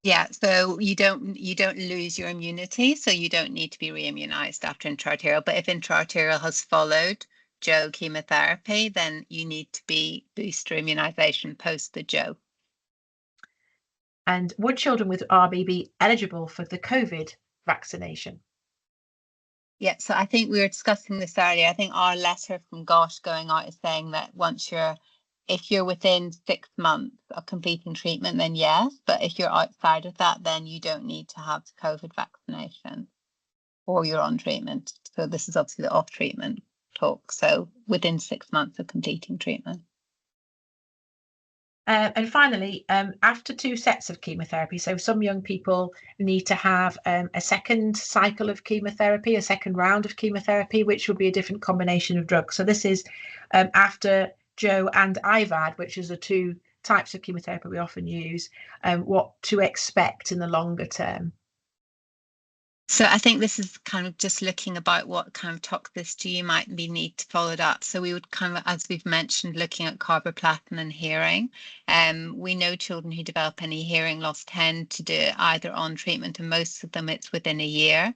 Yeah, so you don't lose your immunity, so you don't need to be re-immunized after intra-arterial. But if intra-arterial has followed Joe chemotherapy, then you need to be booster immunization post the Joe. And would children with RB be eligible for the COVID vaccination? Yeah, so I think we were discussing this earlier. I think our letter from GOSH going out is saying that if you're within 6 months of completing treatment, then yes. But if you're outside of that, then you don't need to have the COVID vaccination or you're on treatment. So this is obviously the off treatment talk. So within 6 months of completing treatment. And finally, after 2 sets of chemotherapy, so some young people need to have a second cycle of chemotherapy, a second round of chemotherapy, which would be a different combination of drugs. So this is after Joe and IVAD, which is the 2 types of chemotherapy we often use, what to expect in the longer term. So I think this is kind of just looking about what kind of toxicity you might need to follow it up. So we would kind of, as we've mentioned, looking at carboplatin and hearing. We know children who develop any hearing loss tend to do it either on treatment, and most of them it's within a year.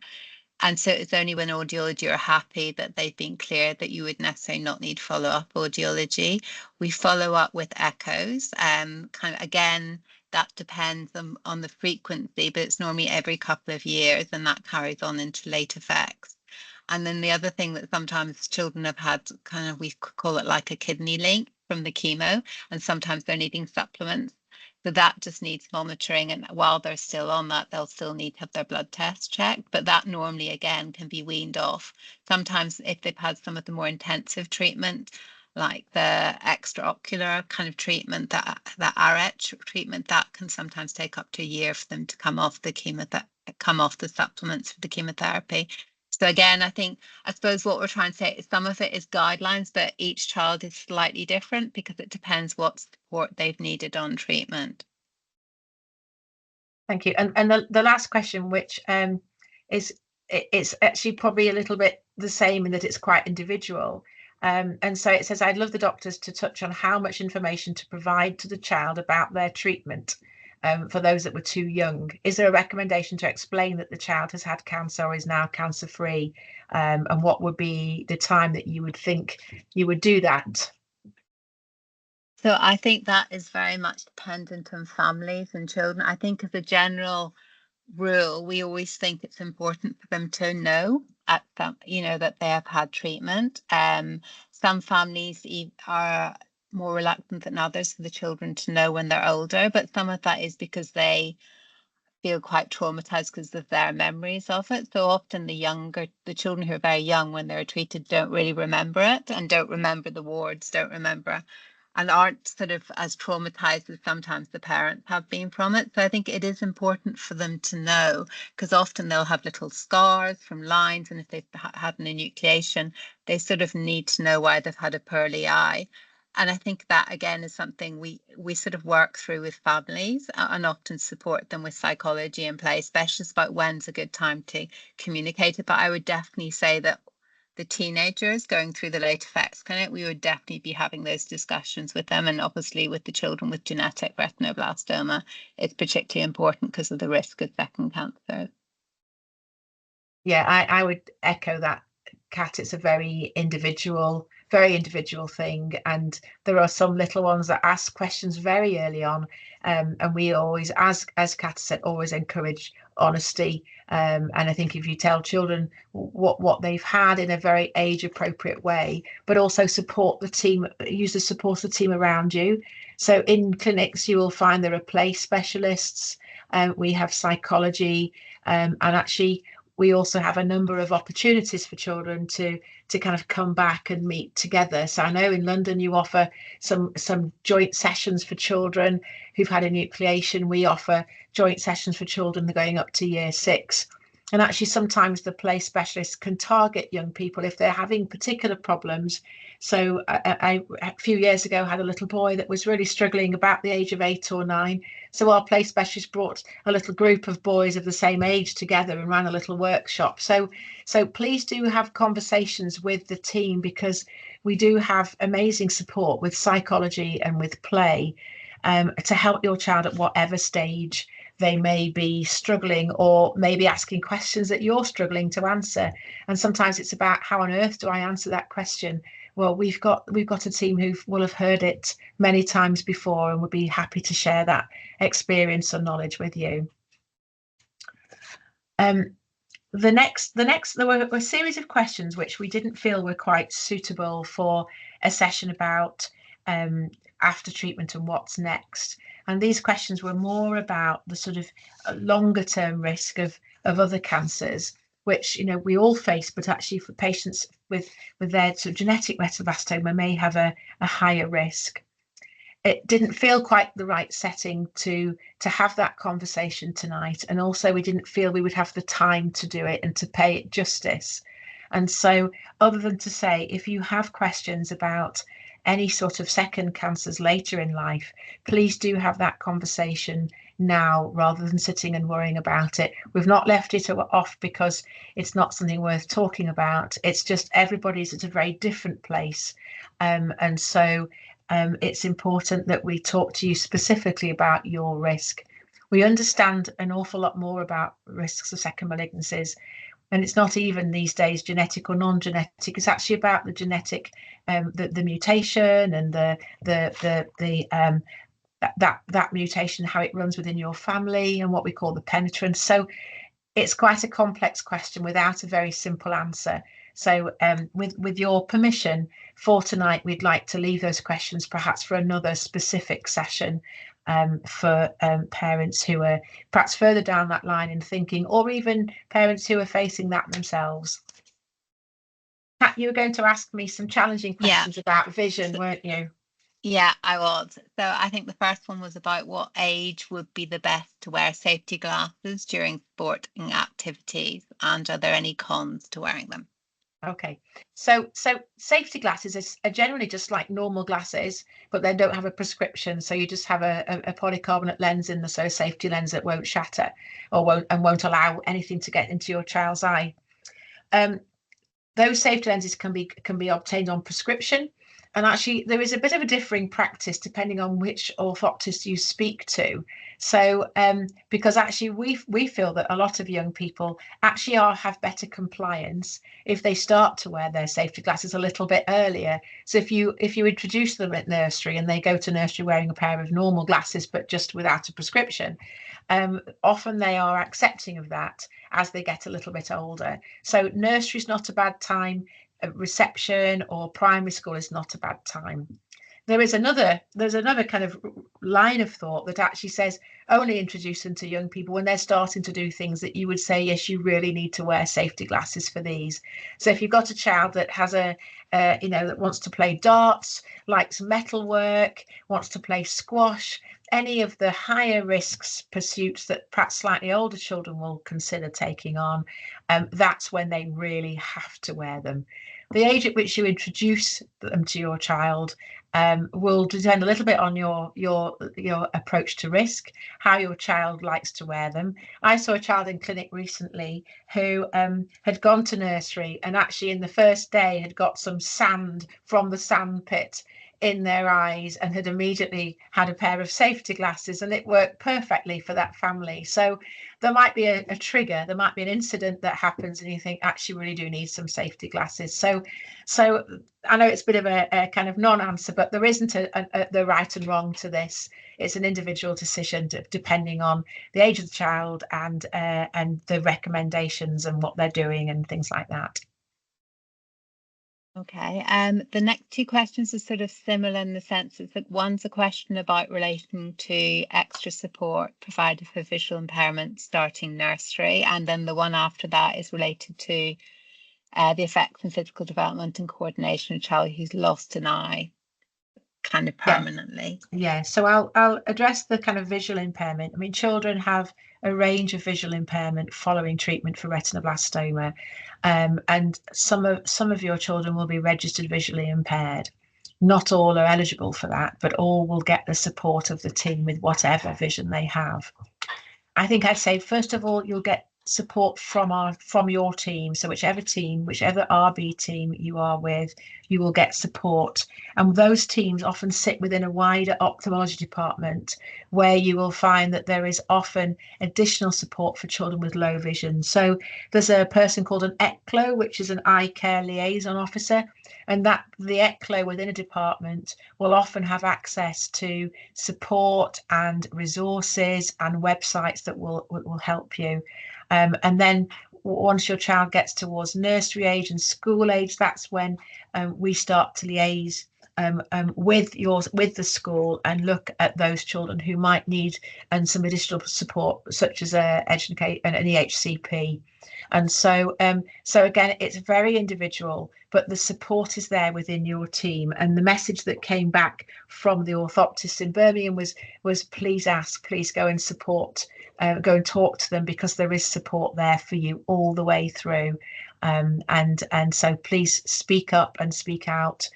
And so it's only when audiology are happy that they've been cleared that you would necessarily not need follow-up audiology. We follow up with echoes. Kind of again, that depends on the frequency, but it's normally every couple of years, and that carries on into late effects. And then the other thing that sometimes children have had, kind of, we call it like a kidney link from the chemo, and sometimes they're needing supplements. So that just needs monitoring, and while they're still on that, they'll still need to have their blood tests checked, but that normally, again, can be weaned off. Sometimes if they've had some of the more intensive treatment, like the extraocular kind of treatment, that RH treatment, that can sometimes take up to a year for them to come off the supplements for the chemotherapy. So again, I suppose what we're trying to say is some of it is guidelines, but each child is slightly different because it depends what support they've needed on treatment. Thank you. And the last question, which it's actually probably a little bit the same in that it's quite individual. And so it says, I'd love the doctors to touch on how much information to provide to the child about their treatment. For those that were too young, is there a recommendation to explain that the child has had cancer or is now cancer free, and what would be the time that you would think you would do that? So I think that is very much dependent on families and children. I think as a general rule, we always think it's important for them to know that they have had treatment. Some families are more reluctant than others for the children to know when they're older, but some of that is because they feel quite traumatized because of their memories of it. So often the children who are very young when they're treated don't really remember it, and don't remember the wards, don't remember, and aren't sort of as traumatized as sometimes the parents have been from it. So I think it is important for them to know, because often they'll have little scars from lines, and if they've had an enucleation, they sort of need to know why they've had a pearly eye. And I think that, again, is something we sort of work through with families and often support them with psychology in play, especially about when's a good time to communicate it. But I would definitely say that the teenagers going through the late effects clinic, we would definitely be having those discussions with them. And obviously with the children with genetic retinoblastoma, it's particularly important because of the risk of second cancer. Yeah, I would echo that Kat, it's a very individual thing, and there are some little ones that ask questions very early on, and we always, as Kat said, always encourage honesty, and I think if you tell children what they've had in a very age appropriate way, but also support the team, use the support of the team around you. So in clinics you will find there are play specialists, we have psychology, and actually we also have a number of opportunities for children to kind of come back and meet together. So I know in London you offer some joint sessions for children who've had enucleation. We offer joint sessions for children going up to year 6. And actually sometimes the play specialists can target young people if they're having particular problems. So I a few years ago had a little boy that was really struggling about the age of 8 or 9. So our play specialist brought a little group of boys of the same age together and ran a little workshop. So please do have conversations with the team, because we do have amazing support with psychology and with play, to help your child at whatever stage they may be struggling, or maybe asking questions that you're struggling to answer. And sometimes it's about, how on earth do I answer that question? Well, we've got a team who will have heard it many times before and would be happy to share that experience or knowledge with you. There were a series of questions which we didn't feel were quite suitable for a session about after treatment and what's next. And these questions were more about the sort of longer term risk of other cancers, which, you know, we all face, but actually for patients with their sort of genetic retinoblastoma may have a higher risk. It didn't feel quite the right setting to have that conversation tonight, and also we didn't feel we would have the time to do it and to pay it justice. And so, other than to say, if you have questions about any sort of second cancers later in life, please do have that conversation now rather than sitting and worrying about it. We've not left it off because it's not something worth talking about. It's just everybody's at a very different place, and so it's important that we talk to you specifically about your risk. We understand an awful lot more about risks of second malignancies, and it's not even these days genetic or non-genetic. It's actually about the genetic, the mutation, and that mutation, how it runs within your family, and what we call the penetrance. So it's quite a complex question without a very simple answer. So with your permission for tonight, we'd like to leave those questions perhaps for another specific session, for parents who are perhaps further down that line in thinking, or even parents who are facing that themselves. Pat, you were going to ask me some challenging questions about vision, weren't you? Yeah, I was. So I think the first one was about what age would be the best to wear safety glasses during sporting activities, and are there any cons to wearing them? Okay, so safety glasses are generally just like normal glasses, but they don't have a prescription. So you just have a polycarbonate lens in the safety lens that won't shatter or won't allow anything to get into your child's eye. Those safety lenses can be obtained on prescription, and actually there is a bit of a differing practice depending on which orthoptist you speak to. So because actually we feel that a lot of young people actually have better compliance if they start to wear their safety glasses a little bit earlier. So if you introduce them at nursery and they go to nursery wearing a pair of normal glasses but just without a prescription, often they are accepting of that as they get a little bit older. So nursery is not a bad time. Reception or primary school is not a bad time. There's another kind of line of thought that actually says only introduce them to young people when they're starting to do things that you would say, yes, you really need to wear safety glasses for these. So if you've got a child that has that wants to play darts, likes metalwork, wants to play squash, any of the higher risks pursuits that perhaps slightly older children will consider taking on, that's when they really have to wear them. The age at which you introduce them to your child will depend a little bit on your approach to risk, how your child likes to wear them. I saw a child in clinic recently who had gone to nursery and actually in the first day had got some sand from the sand pit in their eyes and had immediately had a pair of safety glasses, and it worked perfectly for that family. So there might be a trigger, there might be an incident that happens and you think, actually really do need some safety glasses. So I know it's a bit of a kind of non-answer, but there isn't the right and wrong to this. It's an individual decision depending on the age of the child and the recommendations and what they're doing and things like that. Okay, the next two questions are sort of similar in the sense that one's a question about relation to extra support provided for visual impairment starting nursery, and then the one after that is related to the effects on physical development and coordination of a child who's lost an eye kind of permanently. Yeah, so I'll address the kind of visual impairment. I mean, children have a range of visual impairment following treatment for retinoblastoma, and some of your children will be registered visually impaired. Not all are eligible for that, but all will get the support of the team with whatever vision they have. I think I'd say, first of all, you'll get support from your team. So whichever RB team you are with, you will get support. And those teams often sit within a wider ophthalmology department, where you will find that there is often additional support for children with low vision. So there's a person called an ECLO, which is an eye care liaison officer, and that the ECLO within a department will often have access to support and resources and websites that will help you. And then once your child gets towards nursery age and school age, that's when we start to liaise with the school and look at those children who might need some additional support, such as an EHCP. And so again, it's very individual, but the support is there within your team. And the message that came back from the orthoptist in Birmingham was please ask, please go and support, go and talk to them, because there is support there for you all the way through. And so please speak up and speak out.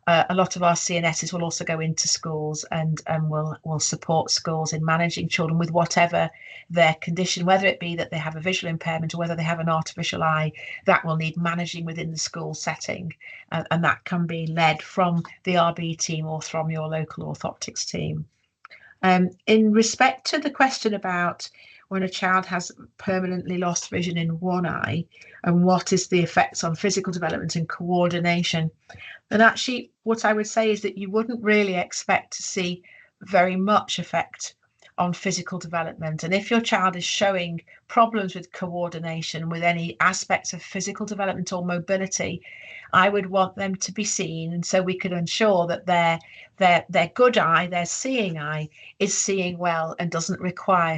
A lot of our CNSs will also go into schools and will support schools in managing children with whatever their condition, whether it be that they have a visual impairment or whether they have an artificial eye that will need managing within the school setting. And that can be led from the RB team or from your local orthoptics team. In respect to the question about when a child has permanently lost vision in one eye and what is the effects on physical development and coordination, then actually what I would say is that you wouldn't really expect to see very much effect on physical development. And if your child is showing problems with coordination, with any aspects of physical development or mobility, I would want them to be seen, and so we could ensure that their good eye, their seeing eye, is seeing well and doesn't require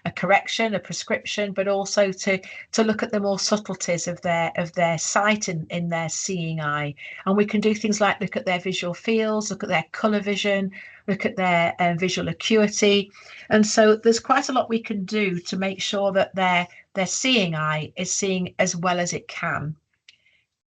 a correction, a prescription, but also to look at the more subtleties of their sight in their seeing eye. And we can do things like look at their visual fields, look at their colour vision, look at their visual acuity. And so there's quite a lot we can do to make sure that their seeing eye is seeing as well as it can.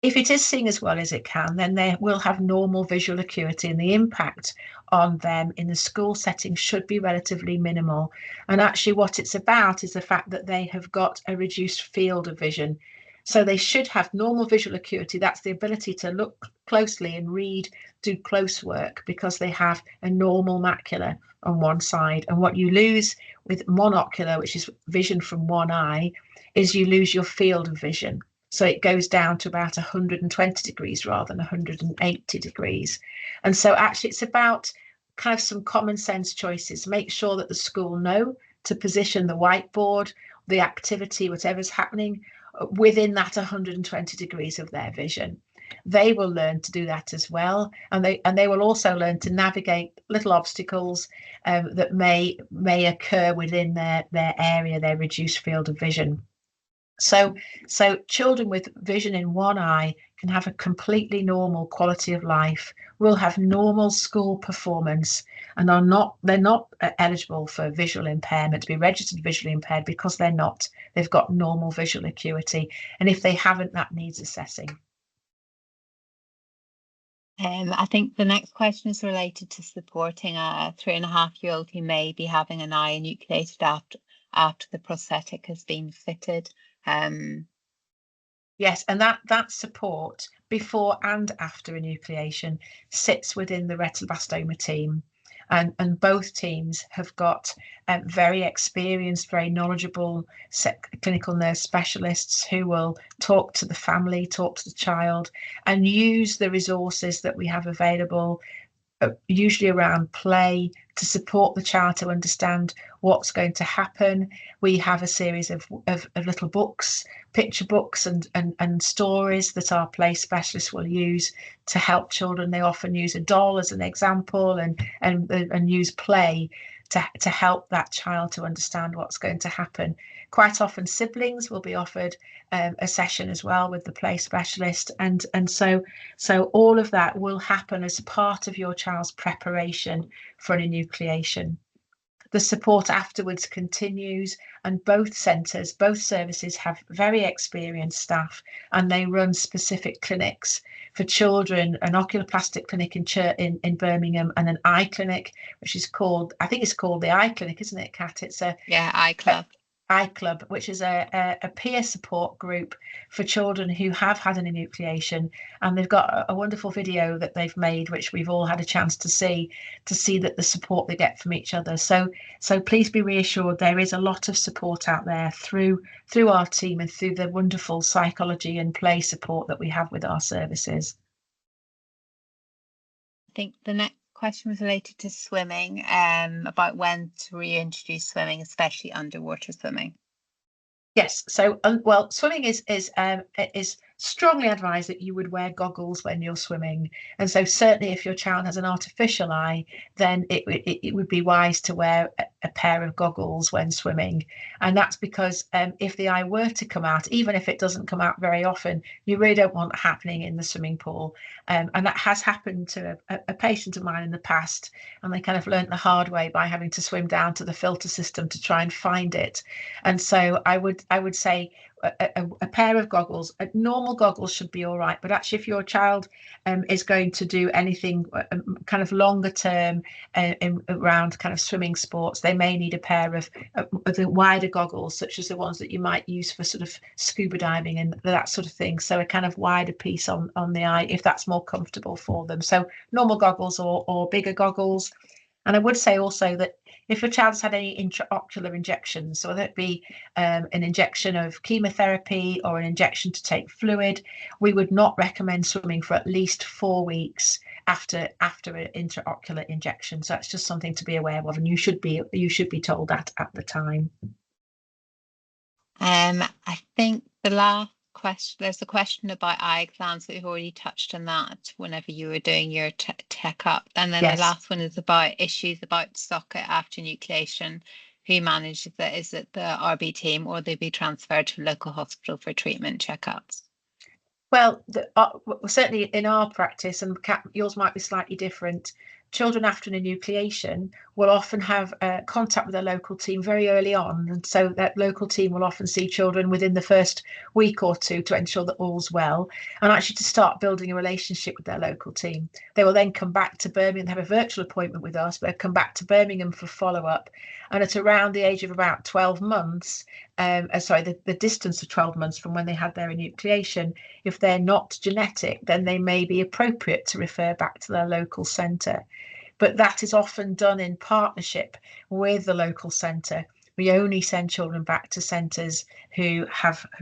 If it is seeing as well as it can, then they will have normal visual acuity, and the impact on them in the school setting should be relatively minimal. And actually what it's about is the fact that they have got a reduced field of vision. So they should have normal visual acuity. That's the ability to look closely and read, do close work, because they have a normal macula on one side. And what you lose with monocular, which is vision from one eye, is you lose your field of vision. So it goes down to about 120 degrees rather than 180 degrees. And so actually it's about kind of some common sense choices. Make sure that the school know to position the whiteboard, the activity, whatever's happening, within that 120 degrees of their vision. They will learn to do that as well. And they will also learn to navigate little obstacles that may occur within their area, their reduced field of vision. So children with vision in one eye can have a completely normal quality of life, will have normal school performance, and they're not eligible for visual impairment, to be registered visually impaired, because they've got normal visual acuity. And if they haven't, that needs assessing. I think the next question is related to supporting a 3.5-year-old who may be having an eye enucleated after the prosthetic has been fitted. Yes, and that support before and after enucleation sits within the retinoblastoma team. And both teams have got very experienced, very knowledgeable clinical nurse specialists who will talk to the family, talk to the child, and use the resources that we have available, usually around play, to support the child to understand what's going to happen. We have a series of little books, picture books and stories that our play specialists will use to help children. They often use a doll as an example and use play to help that child to understand what's going to happen. Quite often siblings will be offered a session as well with the play specialist, and so all of that will happen as part of your child's preparation for an enucleation. The support afterwards continues, and both centres, both services have very experienced staff, and they run specific clinics for children, an oculoplastic clinic in Birmingham and an eye clinic, which is called, I think it's called the Eye Clinic, isn't it, Kat? It's Eye Club. Eye Club, which is a peer support group for children who have had an enucleation, and they've got a wonderful video that they've made, which we've all had a chance to see that the support they get from each other. So please be reassured, there is a lot of support out there through our team and through the wonderful psychology and play support that we have with our services. I think the next question was related to swimming, about when to reintroduce swimming, especially underwater swimming. Yes, so well, swimming is strongly advised that you would wear goggles when you're swimming, and so certainly if your child has an artificial eye, then it would be wise to wear a pair of goggles when swimming. And that's because if the eye were to come out, even if it doesn't come out very often, you really don't want that happening in the swimming pool. And that has happened to a patient of mine in the past, and they kind of learnt the hard way by having to swim down to the filter system to try and find it. And so I would say a pair of goggles. Normal goggles should be all right, but actually if your child is going to do anything kind of longer term around kind of swimming sports, they may need a pair of the wider goggles, such as the ones that you might use for sort of scuba diving and that sort of thing. So a kind of wider piece on the eye, if that's more comfortable for them. So normal goggles or bigger goggles. And I would say also that if your child has had any intraocular injections, so whether it be an injection of chemotherapy or an injection to take fluid, we would not recommend swimming for at least 4 weeks after an intraocular injection. So that's just something to be aware of, and you should be told that at the time. I think the last question, there's a question about eye exams, but we've already touched on that whenever you were doing your checkup. And then Yes. The last one is about issues about socket after enucleation. Who manages that? Is it the RB team, or they be transferred to a local hospital for treatment checkups? Well, certainly in our practice, and yours might be slightly different, children after an enucleation will often have contact with their local team very early on, and so that local team will often see children within the first week or two to ensure that all's well, and actually to start building a relationship with their local team. They will then come back to Birmingham, have a virtual appointment with us, but come back to Birmingham for follow-up, and at around the age of about 12 months, the distance of 12 months from when they had their enucleation, if they're not genetic, then they may be appropriate to refer back to their local centre. But that is often done in partnership with the local centre. We only send children back to centres who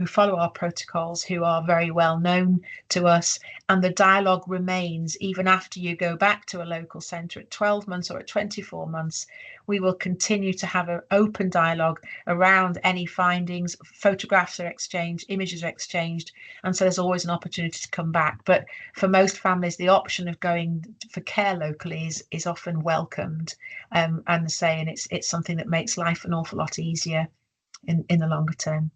follow our protocols, who are very well known to us, and the dialogue remains even after you go back to a local centre at 12 months or at 24 months. We will continue to have an open dialogue around any findings. Photographs are exchanged, images are exchanged, and so there's always an opportunity to come back. But for most families, the option of going for care locally is often welcomed, and it's something that makes life an awful lot easier in the longer term.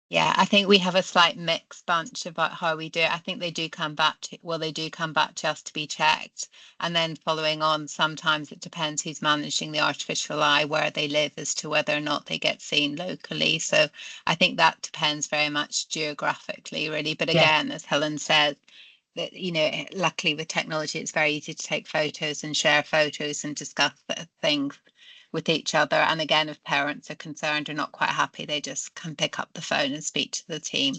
Yeah, I think we have a slight mixed bunch about how we do it. I think they do come back to us to be checked, and then following on, sometimes it depends who's managing the artificial eye, where they live, as to whether or not they get seen locally. So I think that depends very much geographically, really. But again, as Helen said, that, luckily with technology, it's very easy to take photos and share photos and discuss things with each other. And again, if parents are concerned or not quite happy, they just can pick up the phone and speak to the team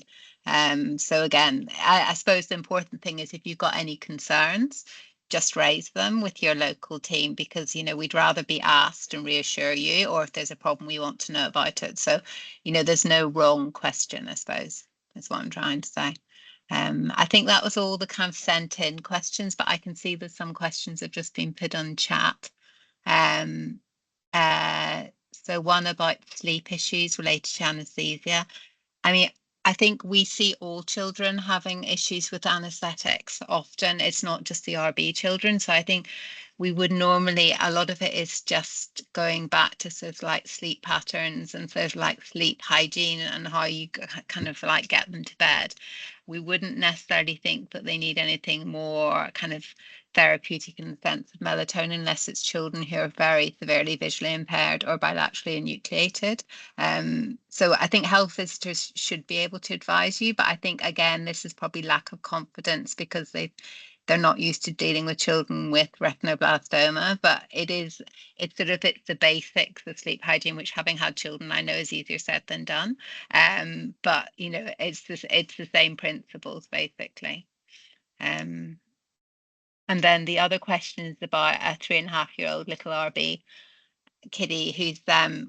So again, I suppose the important thing is if you've got any concerns, just raise them with your local team, because, you know, we'd rather be asked and reassure you, or if there's a problem, we want to know about it. So, you know, there's no wrong question, I suppose, is what I'm trying to say. I think that was all the kind of sent in questions, but I can see that some questions have just been put on chat. So one about sleep issues related to anesthesia. I mean, I think we see all children having issues with anesthetics. Often it's not just the RB children. So I think we would normally, a lot of it is just going back to sort of like sleep patterns and sort of like sleep hygiene and how you kind of like get them to bed. We wouldn't necessarily think that they need anything more kind of therapeutic in the sense of melatonin, unless it's children who are very severely visually impaired or bilaterally enucleated. So I think health visitors should be able to advise you, but I think again this is probably lack of confidence because they're not used to dealing with children with retinoblastoma. But it's the basics of sleep hygiene, which, having had children, I know is easier said than done. But you know, it's the same principles basically. And then the other question is about a 3.5-year-old little RB kiddie who's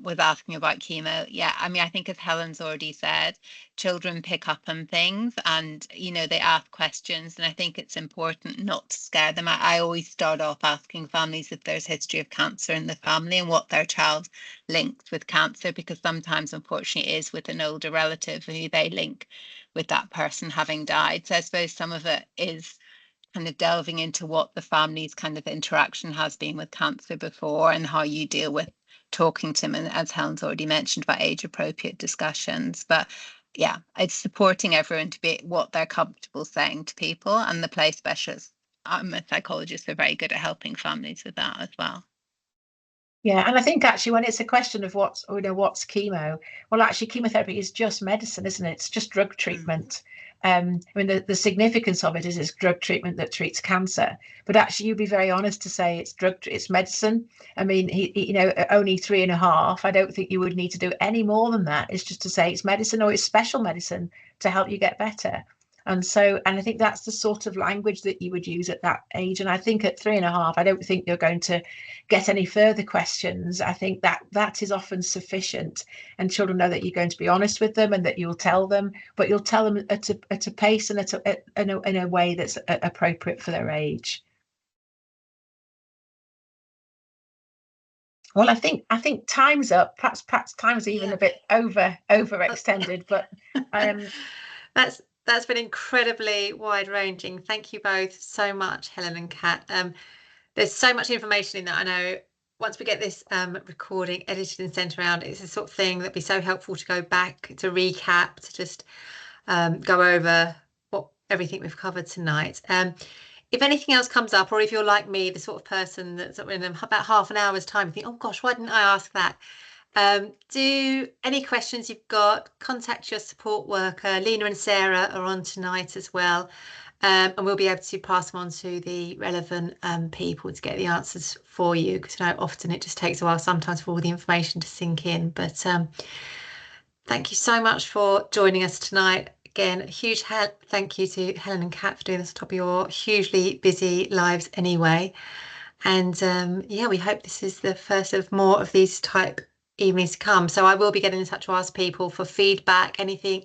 was asking about chemo. Yeah, I mean, I think as Helen's already said, children pick up on things and, you know, they ask questions, and I think it's important not to scare them. I always start off asking families if there's history of cancer in the family and what their child links with cancer, because sometimes, unfortunately, it is with an older relative who they link with that person having died. So I suppose some of it is kind of delving into what the family's kind of interaction has been with cancer before and how you deal with talking to them, and as Helen's already mentioned, about age appropriate discussions. But yeah, it's supporting everyone to be what they're comfortable saying to people, and the play specialists, I'm a psychologist, are very good at helping families with that as well. Yeah, and I think actually when it's a question of what's chemo, well, actually chemotherapy is just medicine, isn't it? It's just drug treatment. I mean, the significance of it is it's drug treatment that treats cancer. But actually, you'd be very honest to say it's medicine. I mean, he you know, only 3.5. I don't think you would need to do any more than that. It's just to say it's medicine, or it's special medicine to help you get better. And I think that's the sort of language that you would use at that age. And I think at 3.5, I don't think you're going to get any further questions. I think that is often sufficient, and children know that you're going to be honest with them and that you'll tell them, but you'll tell them at a pace and in a way that's appropriate for their age. Well, I think time's up. Perhaps time's even a bit overextended, but that's been incredibly wide-ranging. Thank you both so much, Helen and Kat. There's so much information in that. I know once we get this recording edited and sent around, it's the sort of thing that'd be so helpful to go back to recap, to just go over everything we've covered tonight. If anything else comes up, or if you're like me, the sort of person that's in about half an hour's time, think, oh gosh, why didn't I ask that? Do any questions you've got, contact your support worker. Lena and Sarah are on tonight as well, and we'll be able to pass them on to the relevant people to get the answers for you, because I know often it just takes a while sometimes for all the information to sink in. But thank you so much for joining us tonight. Again, a huge thank you to Helen and Kat for doing this on top of your hugely busy lives anyway. And yeah, we hope this is the first of more of these type evenings to come. So I will be getting in touch to ask people for feedback, anything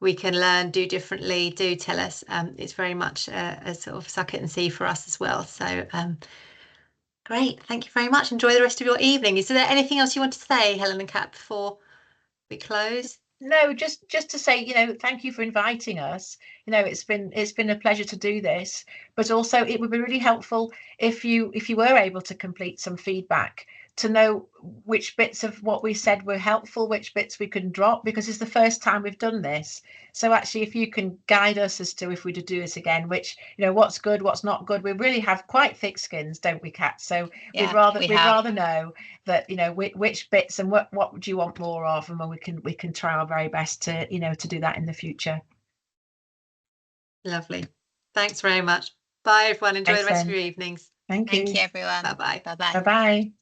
we can learn, do differently, do tell us. It's very much a sort of suck it and see for us as well. So great, thank you very much. Enjoy the rest of your evening. Is there anything else you want to say, Helen and Kat, before we close? No, just to say, you know, thank you for inviting us. You know, it's been a pleasure to do this, but also it would be really helpful if you were able to complete some feedback, to know which bits of what we said were helpful, which bits we can drop, because it's the first time we've done this. So actually, if you can guide us as to if we to do this again, which, you know, what's good, what's not good. We really have quite thick skins, don't we, Kat? So yeah, we'd rather know that, you know, which bits and what do you want more of, and when we can try our very best to, you know, to do that in the future. Lovely. Thanks very much. Bye everyone. Enjoy the rest of your evenings. Thank you. Thank you everyone. Bye bye. Bye bye. Bye bye.